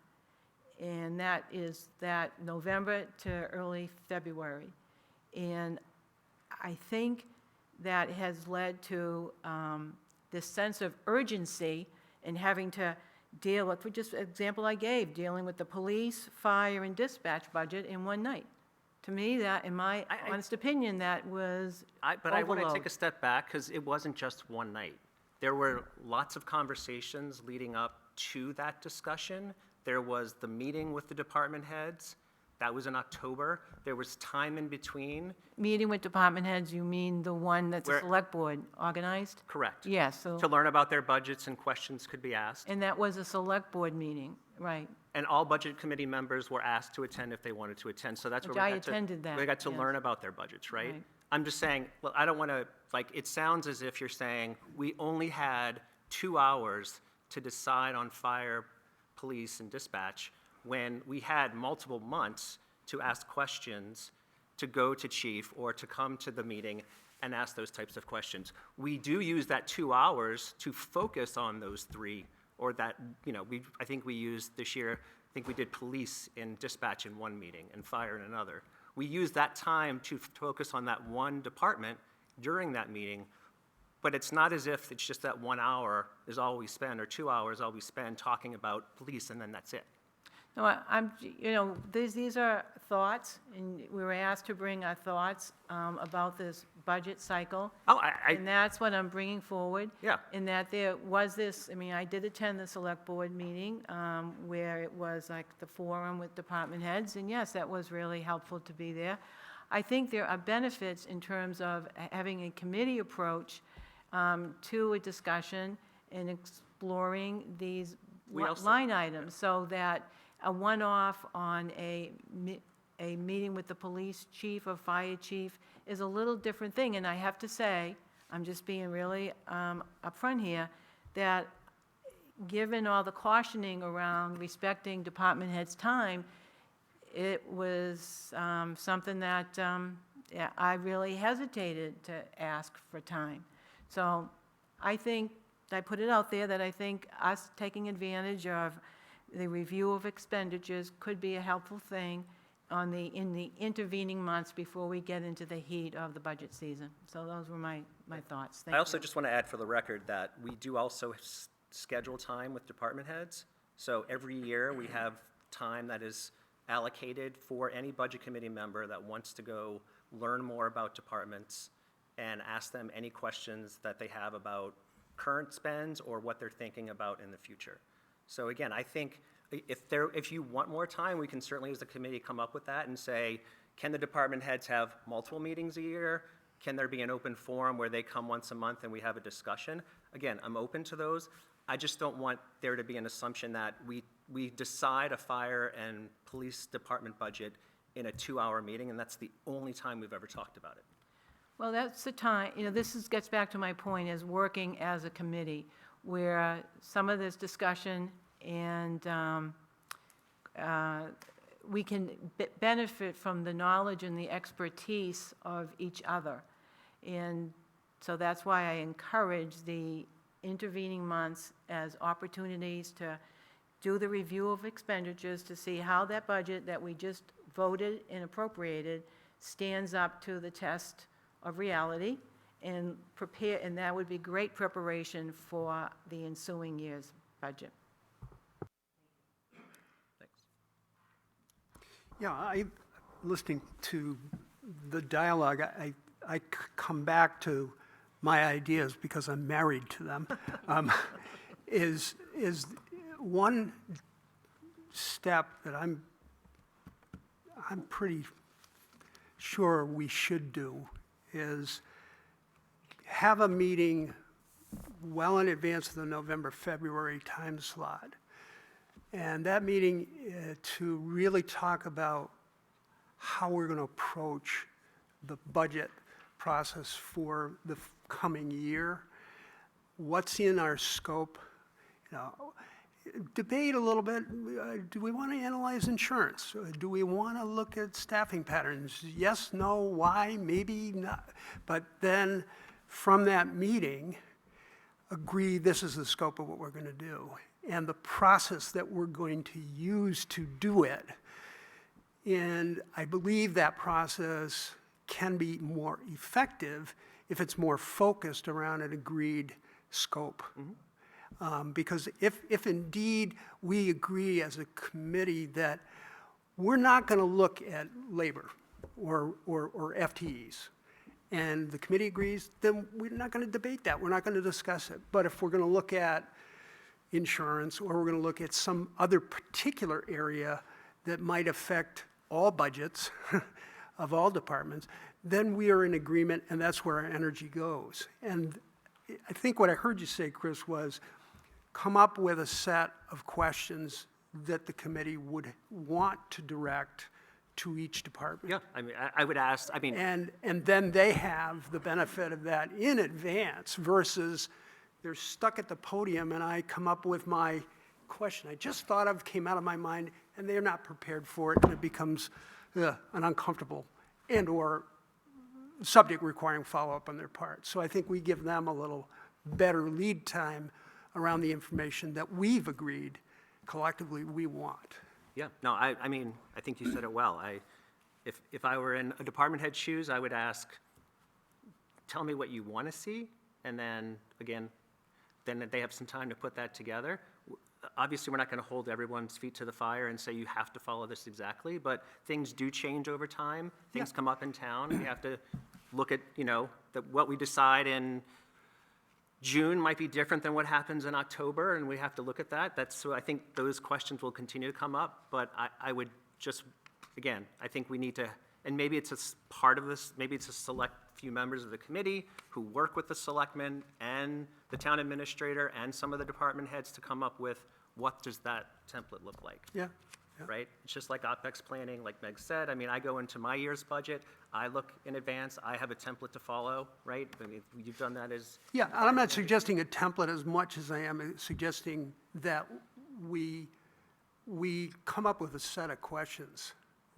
And that is that November to early February. And I think that has led to this sense of urgency in having to deal with, for just example I gave, dealing with the police, fire, and dispatch budget in one night. To me, that, in my honest opinion, that was But I want to overload. take a step back, because it wasn't just one night. There were lots of conversations leading up to that discussion. There was the meeting with the department heads. That was in October. There was time in between. Meeting with department heads, you mean the one that the Where- select board organized? Correct. Yes, so, To learn about their budgets and questions could be asked. and that was a select board meeting, right. And all budget committee members were asked to attend if they wanted to attend, so that's where Which we I got to. attended that, We got to yes. learn about their budgets, right? Right. I'm just saying, well, I don't want to, it sounds as if you're saying, we only had 2 hours to decide on fire, police, and dispatch, when we had multiple months to ask questions, to go to chief, or to come to the meeting and ask those types of questions. We do use that 2 hours to focus on those 3, or that, I think we used this year, I think we did police and dispatch in one meeting and fire in another. We used that time to focus on that one department during that meeting, but it's not as if it's just that 1 hour is all we spend, or 2 hours all we spend talking about police, and then that's it. No, these are thoughts, and we were asked to bring our thoughts about this budget cycle. Oh, And that's what I'm bringing forward. Yeah. In that there was this, I did attend the select board meeting where it was like the forum with department heads, and yes, that was really helpful to be there. I think there are benefits in terms of having a committee approach to a discussion and exploring these We also- line items, so that a one-off on a meeting with the police chief or fire chief is a little different thing. And I have to say, I'm just being really upfront here, that given all the cautioning around respecting department heads' time, it was something that I really hesitated to ask for time. So I think, I put it out there that I think us taking advantage of the review of expenditures could be a helpful thing in the intervening months before we get into the heat of the budget season. So those were my thoughts. Thank I also you. just want to add for the record that we do also schedule time with department heads. So every year, we have time that is allocated for any budget committee member that wants to go learn more about departments and ask them any questions that they have about current spends or what they're thinking about in the future. So again, I think if you want more time, we can certainly, as a committee, come up with that and say, can the department heads have multiple meetings a year? Can there be an open forum where they come once a month and we have a discussion? Again, I'm open to those. I just don't want there to be an assumption that we decide a fire and police department budget in a 2-hour meeting, and that's the only time we've ever talked about it. Well, that's the time, gets back to my point, is working as a committee, where some of this discussion and we can benefit from the knowledge and the expertise of each other. And so that's why I encourage the intervening months as opportunities to do the review of expenditures to see how that budget that we just voted and appropriated stands up to the test of reality, and prepare, and that would be great preparation for the ensuing year's budget. Thanks. Yeah, listening to the dialogue, I come back to my ideas because I'm married to them. Is one step that I'm pretty sure we should do is have a meeting well in advance of the November, February time slot. And that meeting to really talk about how we're going to approach the budget process for the coming year, what's in our scope, debate a little bit, do we want to analyze insurance? Do we want to look at staffing patterns? Yes, no, why, maybe not. But then from that meeting, agree this is the scope of what we're going to do and the process that we're going to use to do it. And I believe that process can be more effective if it's more focused around an agreed scope. Because if indeed we agree as a committee that we're not going to look at labor or FTEs, and the committee agrees, then we're not going to debate that. We're not going to discuss it. But if we're going to look at insurance, or we're going to look at some other particular area that might affect all budgets of all departments, then we are in agreement, and that's where our energy goes. And I think what I heard you say, Chris, was come up with a set of questions that the committee would want to direct to each department. Yeah, I mean, I would ask, I mean, And then they have the benefit of that in advance versus they're stuck at the podium and I come up with my question I just thought of, came out of my mind, and they're not prepared for it, and it becomes an uncomfortable and/or subject requiring follow-up on their part. So I think we give them a little better lead time around the information that we've agreed collectively we want. yeah, no, I mean, I think you said it well. If I were in a department head's shoes, I would ask, tell me what you want to see, and then, again, then they have some time to put that together. Obviously, we're not going to hold everyone's feet to the fire and say you have to follow this exactly, but things do change over time. Things come up in town. We have to look at, what we decide in June might be different than what happens in October, and we have to look at that. So I think those questions will continue to come up, but I would just, again, I think we need to, and maybe it's a part of this, maybe it's a select few members of the committee who work with the selectmen and the town administrator and some of the department heads to come up with what does that template look like. Yeah. Right? It's just like OpEx planning, like Meg said. I mean, I go into my year's budget, I look in advance, I have a template to follow, right? I mean, you've done that as, Yeah, and I'm not suggesting a template as much as I am suggesting that we come up with a set of questions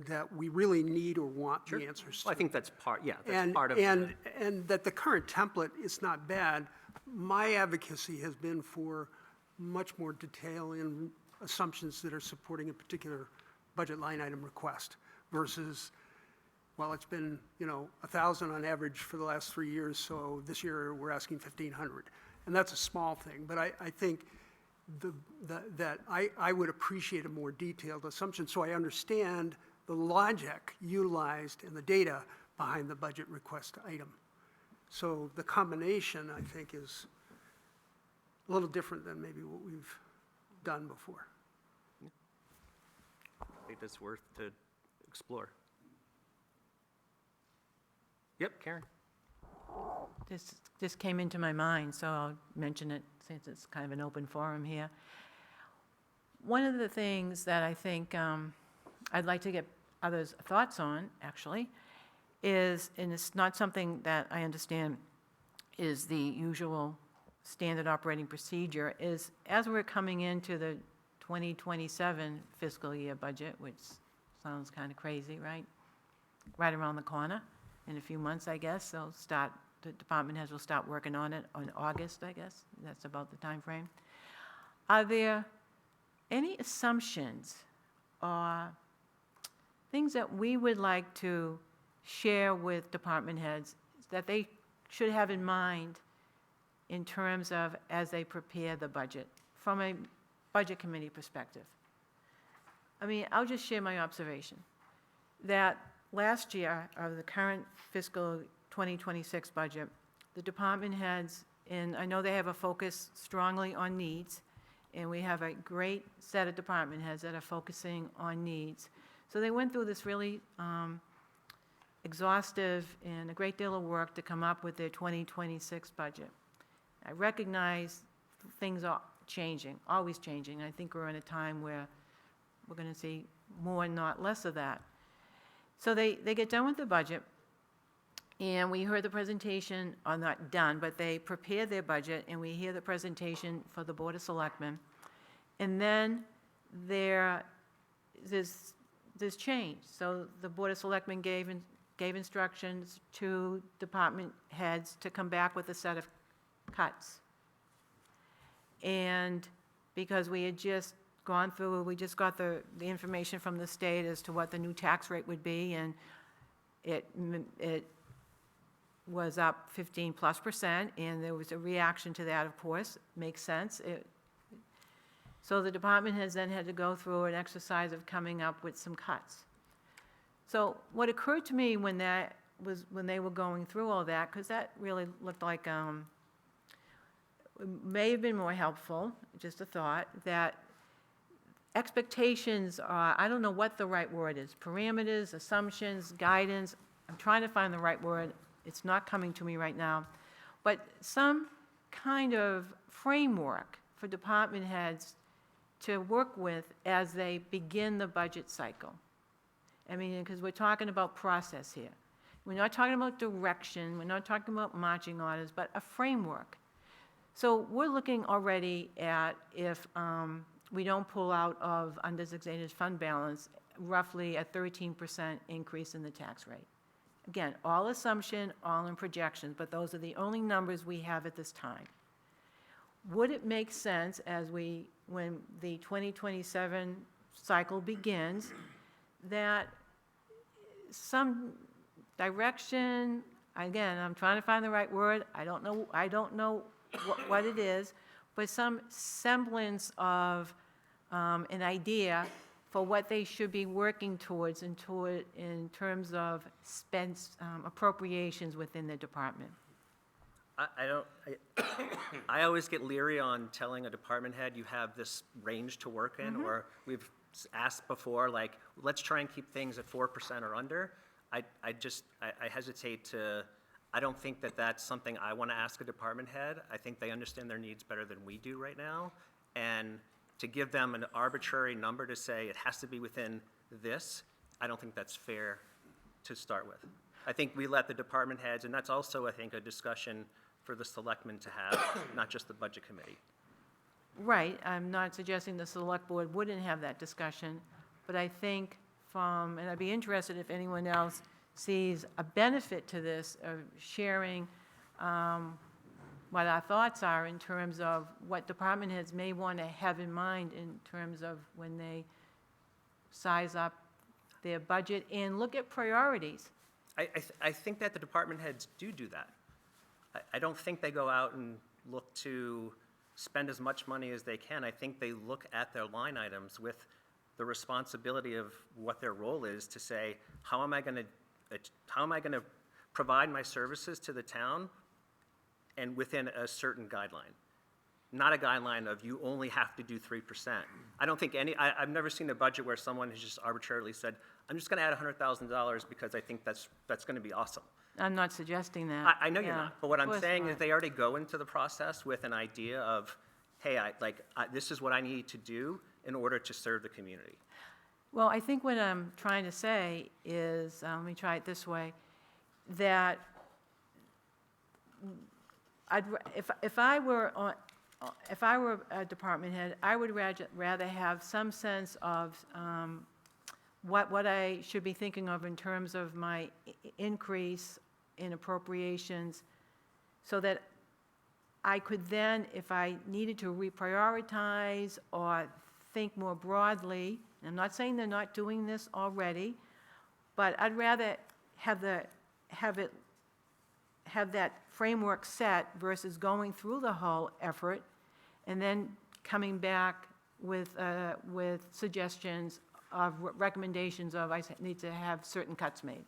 that we really need or want the answers to. well, I think that's part, yeah, that's And, part of and, and that the current template is not bad. My advocacy has been for much more detail in assumptions that are supporting a particular budget line item request versus, well, it's been, 1,000 on average for the last 3 years, so this year we're asking 1,500. And that's a small thing, but I think that I would appreciate a more detailed assumption so I understand the logic utilized and the data behind the budget request item. So the combination, I think, is a little different than maybe what we've done before. I think that's worth to explore. Yep, Karen. This came into my mind, so I'll mention it since it's kind of an open forum here. One of the things that I think I'd like to get others' thoughts on, actually, is, and it's not something that I understand is the usual standard operating procedure, is as we're coming into the 2027 fiscal year budget, which sounds kind of crazy, right? Right around the corner, in a few months, I guess, the department heads will start working on it on August, I guess. That's about the time frame. Are there any assumptions or things that we would like to share with department heads that they should have in mind in terms of as they prepare the budget from a budget committee perspective? I mean, I'll just share my observation that last year of the current fiscal 2026 budget, the department heads, and I know they have a focus strongly on needs, and we have a great set of department heads that are focusing on needs. So they went through this really exhaustive and a great deal of work to come up with their 2026 budget. I recognize things are changing, always changing. I think we're in a time where we're going to see more, not less of that. So they get done with the budget, and we heard the presentation, or not done, but they prepared their budget, and we hear the presentation for the Board of Selectmen. And then there's change. So the Board of Selectmen gave instructions to department heads to come back with a set of cuts And because we had just gone through, we just got the information from the state as to what the new tax rate would be, and it was up 15+%, and there was a reaction to that, of course, makes sense. So the department has then had to go through an exercise of coming up with some cuts. So what occurred to me when they were going through all that, because that really looked like, may have been more helpful, just a thought, that expectations are, I don't know what the right word is, parameters, assumptions, guidance, I'm trying to find the right word, it's not coming to me right now, but some kind of framework for department heads to work with as they begin the budget cycle. I mean, because we're talking about process here. We're not talking about direction, we're not talking about marching orders, but a framework. So we're looking already at, if we don't pull out of undesignated fund balance, roughly a 13% increase in the tax rate. Again, all assumption, all in projections, but those are the only numbers we have at this time. Would it make sense when the 2027 cycle begins, that some direction, again, I'm trying to find the right word, I don't know what it is, but some semblance of an idea for what they should be working towards in terms of appropriations within the department. I always get leery on telling a department head you have this range to work in, or we've asked before, like, let's try and keep things at 4% or under. I hesitate to, I don't think that that's something I want to ask a department head. I think they understand their needs better than we do right now. And to give them an arbitrary number to say it has to be within this, I don't think that's fair to start with. I think we let the department heads, and that's also, I think, a discussion for the selectmen to have, not just the budget committee. Right, I'm not suggesting the select board wouldn't have that discussion, but I think and I'd be interested if anyone else sees a benefit to this, of sharing what our thoughts are in terms of what department heads may want to have in mind in terms of when they size up their budget and look at priorities. I think that the department heads do that. I don't think they go out and look to spend as much money as they can. I think they look at their line items with the responsibility of what their role is to say, how am I going to provide my services to the town and within a certain guideline? Not a guideline of you only have to do 3%. I don't think I've never seen a budget where someone has just arbitrarily said, I'm just going to add $100,000 because I think that's going to be awesome. I'm not suggesting that. I know you're Yeah, not, but what of I'm course saying is not. they already go into the process with an idea of, hey, this is what I need to do in order to serve the community. Well, I think what I'm trying to say is, let me try it this way, that if I were a department head, I would rather have some sense of what I should be thinking of in terms of my increase in appropriations, so that I could then, if I needed to reprioritize or think more broadly, and I'm not saying they're not doing this already, but I'd rather have that framework set versus going through the whole effort and then coming back with suggestions of recommendations of, I need to have certain cuts made.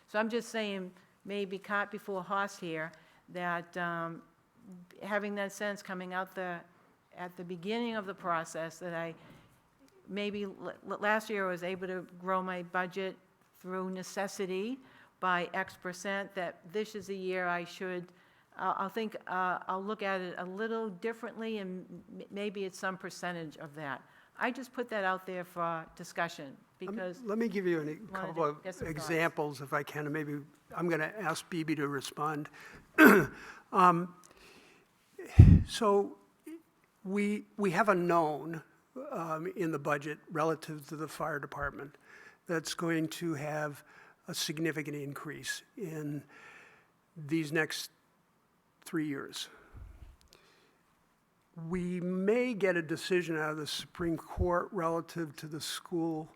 So I'm just saying, maybe cart before horse here, that having that sense coming out at the beginning of the process, that I maybe last year I was able to grow my budget through necessity by X percent, that this is the year I should, I'll look at it a little differently, and maybe it's some percentage of that. I just put that out there for discussion, because Let me give you a couple of get some thoughts. examples, if I can, and maybe I'm going to ask Bibi to respond. So we have a known in the budget relative to the fire department that's going to have a significant increase in these next 3 years. we may get a decision out of the Supreme Court relative to the school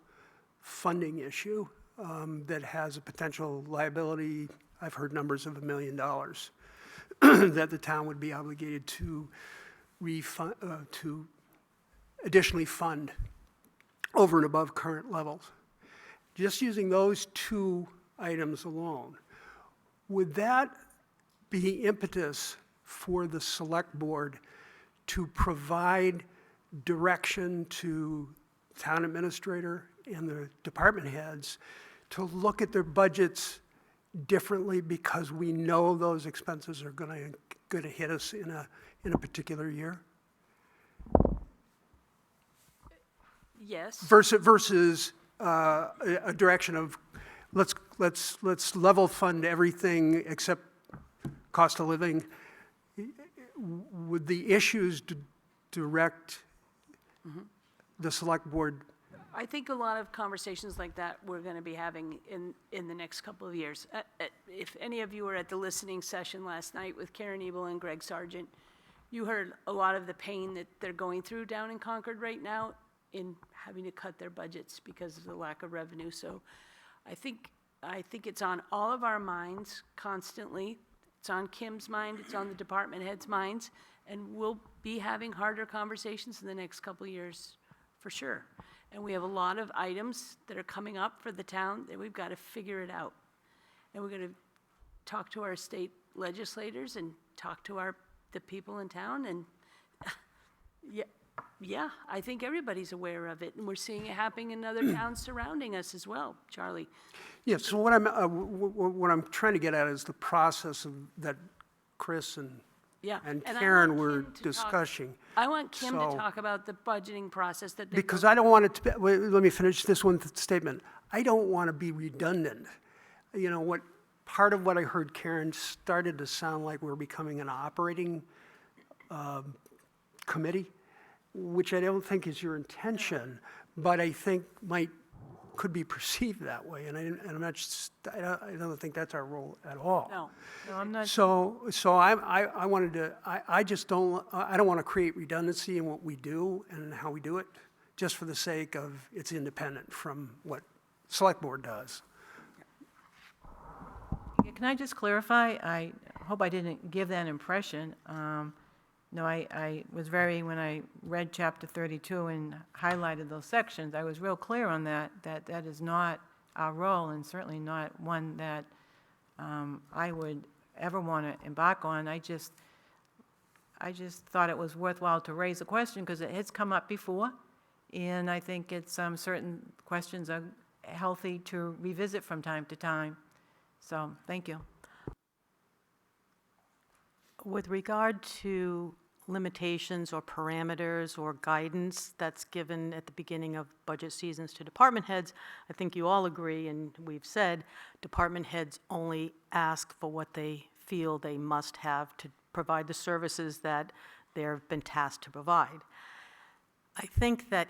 funding issue that has a potential liability, I've heard numbers of $1 million, that the town would be obligated to refund, to additionally fund over and above current levels. Just using those two items alone, would that be impetus for the select board to provide direction to town administrator and the department heads to look at their budgets differently because we know those expenses are going to hit us in a particular year? Yes. Versus a direction of let's level fund everything except cost of living. Would the issues direct the select board? I think a lot of conversations like that we're going to be having in the next couple of years. If any of you were at the listening session last night with Karen Ebel and Greg Sargent, you heard a lot of the pain that they're going through down in Concord right now in having to cut their budgets because of the lack of revenue. So I think it's on all of our minds constantly. It's on Kim's mind, it's on the department heads' minds, and we'll be having harder conversations in the next couple of years, for sure. And we have a lot of items that are coming up for the town that we've got to figure it out. And we're going to talk to our state legislators and talk to the people in town, and yeah, I think everybody's aware of it, and we're seeing it happening in other towns surrounding us as well, Charlie. Yeah, so what I'm trying to get at is the process that Chris and Yeah. and I Karen want were Kim to talk- discussing. I want Kim to So- talk about the budgeting process that they. Because I don't want it to be, wait, let me finish this one statement. I don't want to be redundant. You know, part of what I heard Karen started to sound like we're becoming an operating committee, which I don't think is your intention, but I think could be perceived that way, and I'm not. I don't think that's our role at all. No. No, I'm not. So I wanted to. I just don't. I don't want to create redundancy in what we do and how we do it, just for the sake of it's independent from what select board does. Yeah, can I just clarify? I hope I didn't give that impression. No, I was when I read chapter 32 and highlighted those sections, I was real clear on that is not our role and certainly not one that I would ever want to embark on. I just thought it was worthwhile to raise the question because it has come up before, and I think it's certain questions are healthy to revisit from time to time. So, thank you. With regard to limitations or parameters or guidance that's given at the beginning of budget seasons to department heads, I think you all agree, and we've said, department heads only ask for what they feel they must have to provide the services that they've been tasked to provide. I think that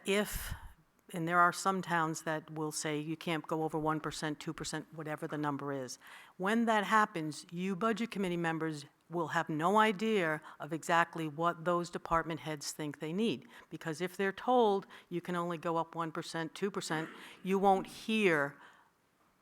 and there are some towns that will say you can't go over 1%, 2%, whatever the number is. When that happens, you budget committee members will have no idea of exactly what those department heads think they need. Because if they're told you can only go up 1%, 2%, you won't hear,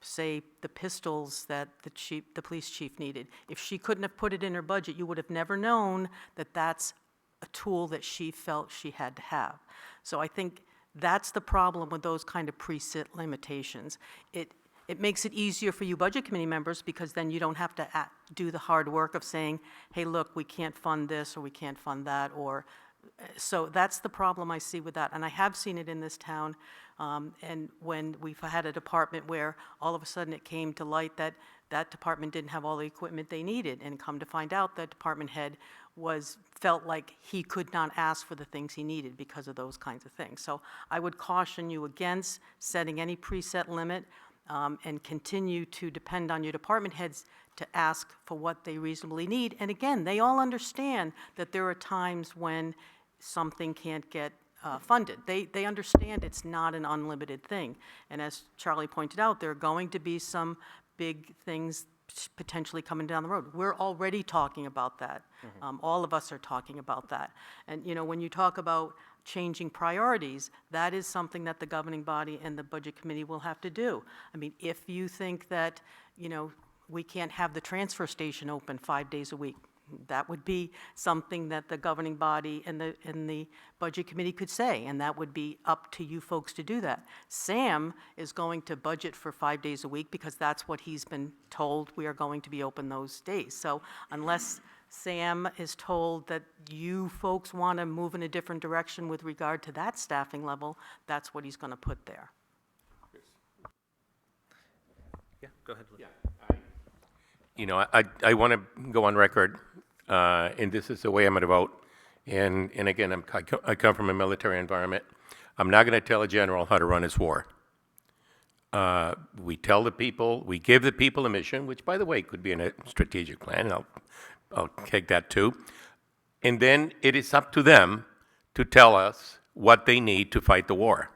say, the pistols that the police chief needed. If she couldn't have put it in her budget, you would have never known that that's a tool that she felt she had to have. So I think that's the problem with those kind of preset limitations. It makes it easier for you budget committee members because then you don't have to do the hard work of saying, hey, look, we can't fund this or we can't fund that. So that's the problem I see with that. And I have seen it in this town. And when we've had a department where all of a sudden it came to light that that department didn't have all the equipment they needed, and come to find out that department head felt like he could not ask for the things he needed because of those kinds of things. So I would caution you against setting any preset limit. And continue to depend on your department heads to ask for what they reasonably need. And again, they all understand that there are times when something can't get funded. They understand it's not an unlimited thing. And as Charlie pointed out, there are going to be some big things potentially coming down the road. We're already talking about that. All of us are talking about that. And, you know, when you talk about changing priorities, that is something that the governing body and the Budget Committee will have to do. I mean, if you think that, you know, we can't have the transfer station open 5 days a week, that would be something that the governing body and the Budget Committee could say, and that would be up to you folks to do that. Sam is going to budget for 5 days a week because that's what he's been told we are going to be open those days. So unless Sam is told that you folks want to move in a different direction with regard to that staffing level, that's what he's going to put there. Yeah, go ahead, Lou. You know, I want to go on record, and this is the way I'm going to vote. And again, I come from a military environment. I'm not going to tell a general how to run his war. We tell the people, we give the people a mission, which, by the way, could be in a strategic plan, and I'll take that too. And then it is up to them to tell us what they need to fight the war.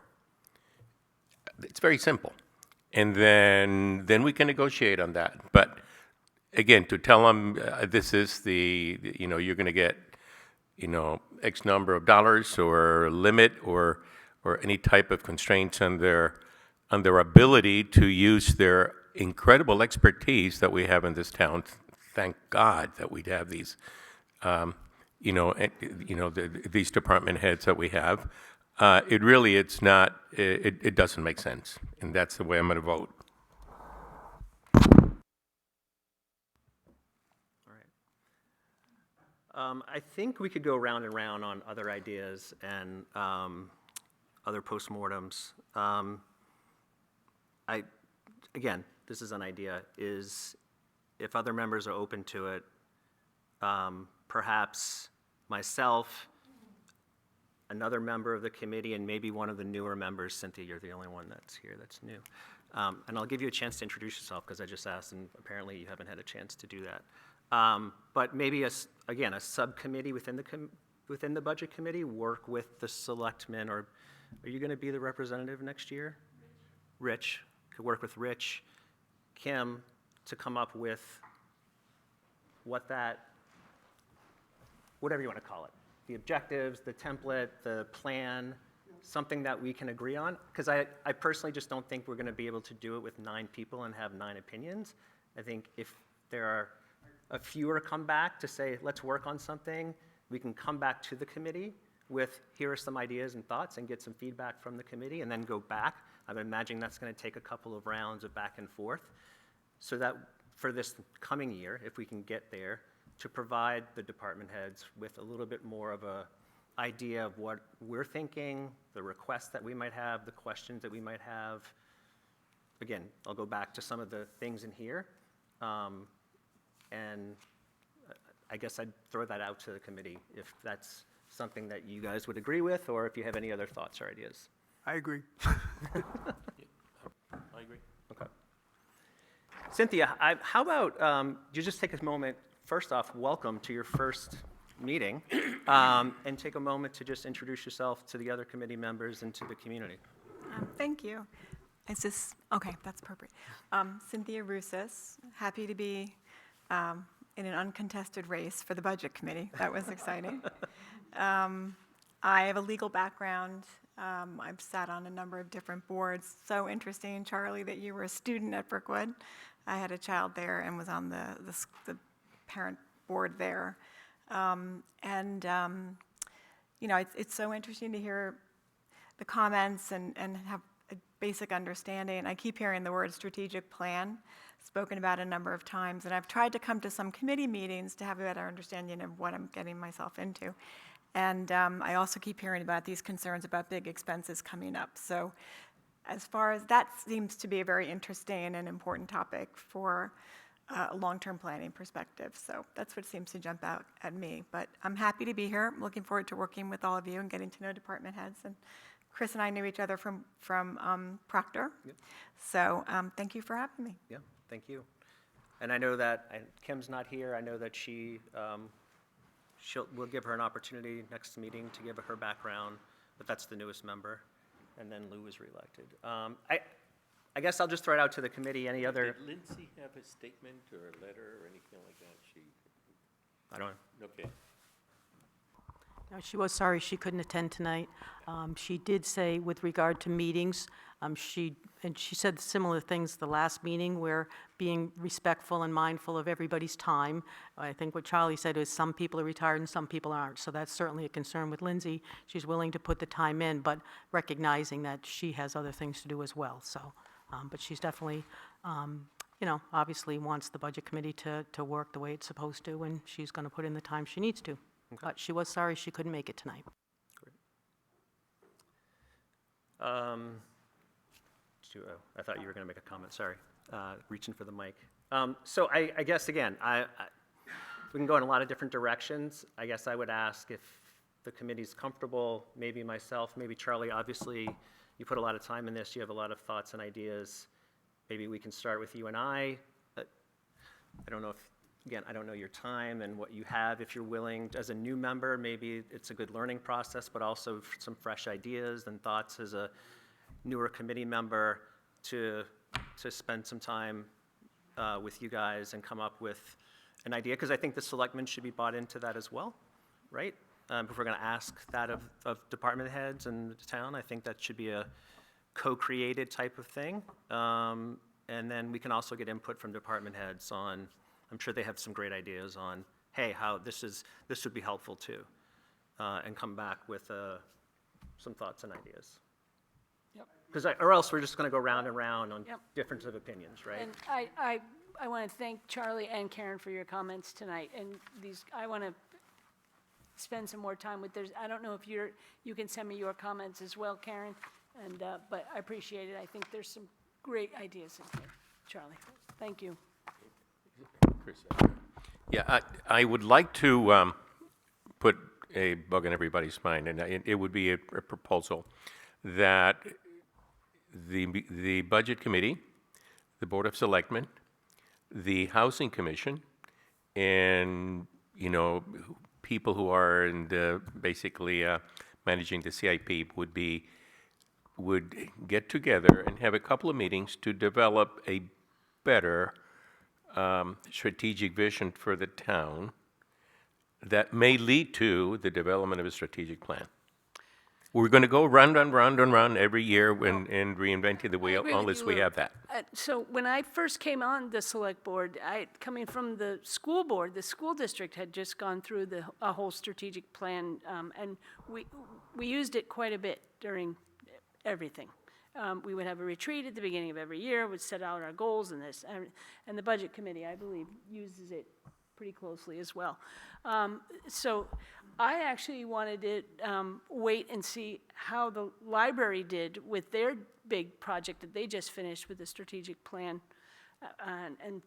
It's very simple. And then we can negotiate on that. But again, to tell them this is you know, you're going to get, you know, X number of dollars or limit or any type of constraints on their ability to use their incredible expertise that we have in this town. Thank God that we have these, you know, these department heads that we have. It doesn't make sense, and that's the way I'm going to vote. I think we could go round and round on other ideas and other postmortems. Again, this is an idea, is if other members are open to it, perhaps myself, another member of the committee, and maybe one of the newer members. Cynthia, you're the only one that's here that's new. And I'll give you a chance to introduce yourself, because I just asked, and apparently you haven't had a chance to do that. But maybe, again, a subcommittee within the Budget Committee work with the selectmen, or are you going to be the representative next year? Rich. Could work with Rich, Kim, to come up with whatever you want to call it, the objectives, the template, the plan, something that we can agree on. Because I personally just don't think we're going to be able to do it with 9 people and have 9 opinions. I think if there are a fewer come back to say, let's work on something, we can come back to the committee with, here are some ideas and thoughts, and get some feedback from the committee, and then go back. I'm imagining that's going to take a couple of rounds of back and forth, so that for this coming year, if we can get there, to provide the department heads with a little bit more of a idea of what we're thinking, the requests that we might have, the questions that we might have. Again, I'll go back to some of the things in here. And I guess I'd throw that out to the committee if that's something that you guys would agree with, or if you have any other thoughts or ideas. I agree. I agree. Okay. Cynthia, how about you just take a moment, first off, welcome to your first meeting, and take a moment to just introduce yourself to the other committee members and to the community. Thank you. Is this, okay, that's perfect. Cynthia Rousas, happy to be in an uncontested race for the Budget Committee. That was exciting. I have a legal background. I've sat on a number of different boards. So interesting, Charlie, that you were a student at Brookwood. I had a child there and was on the parent board there. You know, it's so interesting to hear the comments and have a basic understanding. I keep hearing the word strategic plan spoken about a number of times, and I've tried to come to some committee meetings to have a better understanding of what I'm getting myself into. And I also keep hearing about these concerns about big expenses coming up. So as far as that seems to be a very interesting and important topic for a long-term planning perspective. So that's what seems to jump out at me. But I'm happy to be here. I'm looking forward to working with all of you and getting to know department heads. And Chris and I knew each other from Proctor. Yep. So thank you for having me. Yeah, thank you. And I know that Kim's not here. I know that we'll give her an opportunity next meeting to give her background, but that's the newest member. And then Lou was reelected. I guess I'll just throw it out to the committee. Any other? Did Lindsay have a statement or a letter or anything like that? I don't. Okay. No, she was sorry she couldn't attend tonight. She did say with regard to meetings, she said similar things the last meeting, where being respectful and mindful of everybody's time. I think what Charlie said is some people are retired and some people aren't, so that's certainly a concern with Lindsay. She's willing to put the time in, but recognizing that she has other things to do as well, so. But she's definitely, obviously wants the Budget Committee to work the way it's supposed to, and she's going to put in the time she needs to. But she was sorry she couldn't make it tonight. I thought you were going to make a comment, sorry. Reaching for the mic. So I guess, again, we can go in a lot of different directions. I guess I would ask if the committee's comfortable, maybe myself, maybe Charlie. Obviously, you put a lot of time in this. You have a lot of thoughts and ideas. Maybe we can start with you and I. I don't know if, again, I don't know your time and what you have. If you're willing, as a new member, maybe it's a good learning process, but also some fresh ideas and thoughts as a newer committee member to spend some time with you guys and come up with an idea, because I think the selectmen should be bought into that as well, right? If we're going to ask that of department heads and the town, I think that should be a co-created type of thing. And then we can also get input from department heads on, I'm sure they have some great ideas on, hey, how this would be helpful too, and come back with some thoughts and ideas. Because or else we're just going to go round and round on difference of opinions, right? And I want to thank Charlie and Karen for your comments tonight, and I want to spend some more time with theirs. I don't know if you can send me your comments as well, Karen, and but I appreciate it. I think there's some great ideas in here, Charlie. Thank you. Chris. Yeah, I would like to put a bug in everybody's mind, and it would be a proposal that the Budget Committee, the Board of Selectmen, the Housing Commission, and, people who are in basically managing the CIP would get together and have a couple of meetings to develop a better strategic vision for the town that may lead to the development of a strategic plan. We're going to go round every year and reinventing the wheel unless we have that. So when I first came on the select board, coming from the school board, the school district had just gone through a whole strategic plan, and we used it quite a bit during everything. We would have a retreat at the beginning of every year, would set out our goals and this, and the budget committee, I believe, uses it pretty closely as well. So I actually wanted to wait and see how the library did with their big project that they just finished with the strategic plan, and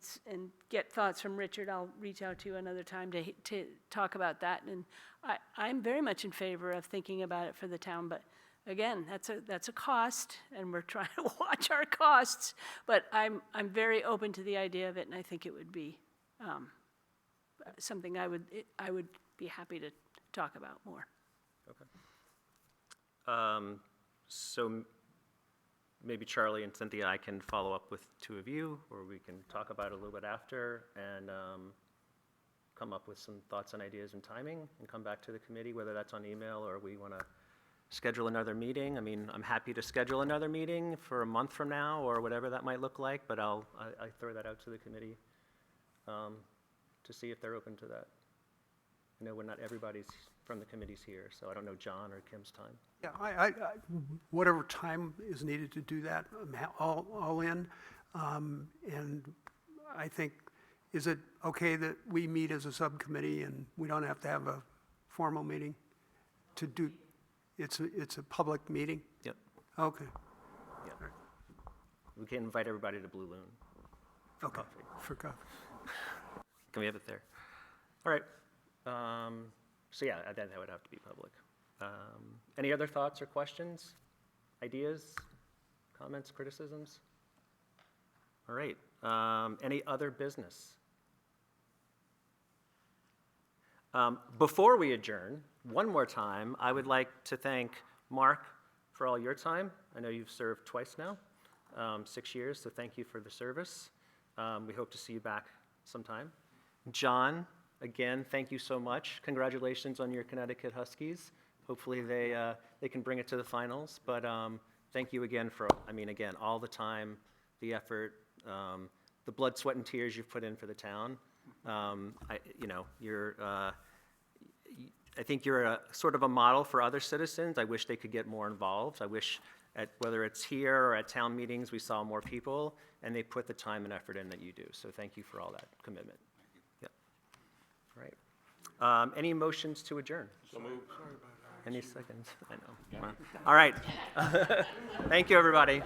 get thoughts from Richard. I'll reach out to you another time to talk about that. And I'm very much in favor of thinking about it for the town, but again, that's a cost, and we're trying to watch our costs. But I'm very open to the idea of it, and I think it would be something I would be happy to talk about more. Okay. So maybe Charlie and Cynthia, I can follow up with two of you, or we can talk about it a little bit after and come up with some thoughts and ideas and timing and come back to the committee, whether that's on email or we want to schedule another meeting. I mean, I'm happy to schedule another meeting for a month from now or whatever that might look like, but I throw that out to the committee to see if they're open to that. I know not everybody's from the committees here, so I don't know John or Kim's time. Yeah, I whatever time is needed to do that, I'm all in. And I think, is it okay that we meet as a subcommittee and we don't have to have a formal meeting to do? It's a public meeting? Yep. Okay. Yep. Right. We can invite everybody to Blue Loon. Okay, Coffee. for coffee. Can we have it there? All right. So yeah, that would have to be public. Any other thoughts or questions, ideas, comments, criticisms? All right. Any other business? Before we adjourn, one more time, I would like to thank Mark for all your time. I know you've served twice now. 6 years, so thank you for the service. We hope to see you back sometime. John, again, thank you so much. Congratulations on your Connecticut Huskies. Hopefully they can bring it to the finals, but thank you again for, again, all the time, the effort, the blood, sweat, and tears you've put in for the town. I think you're a sort of a model for other citizens. I wish they could get more involved. I wish, whether it's here or at town meetings, we saw more people, and they put the time and effort in that you do. So thank you for all that commitment. Yep. All right. Any motions to adjourn? Any seconds? I know. All right. Thank you, everybody.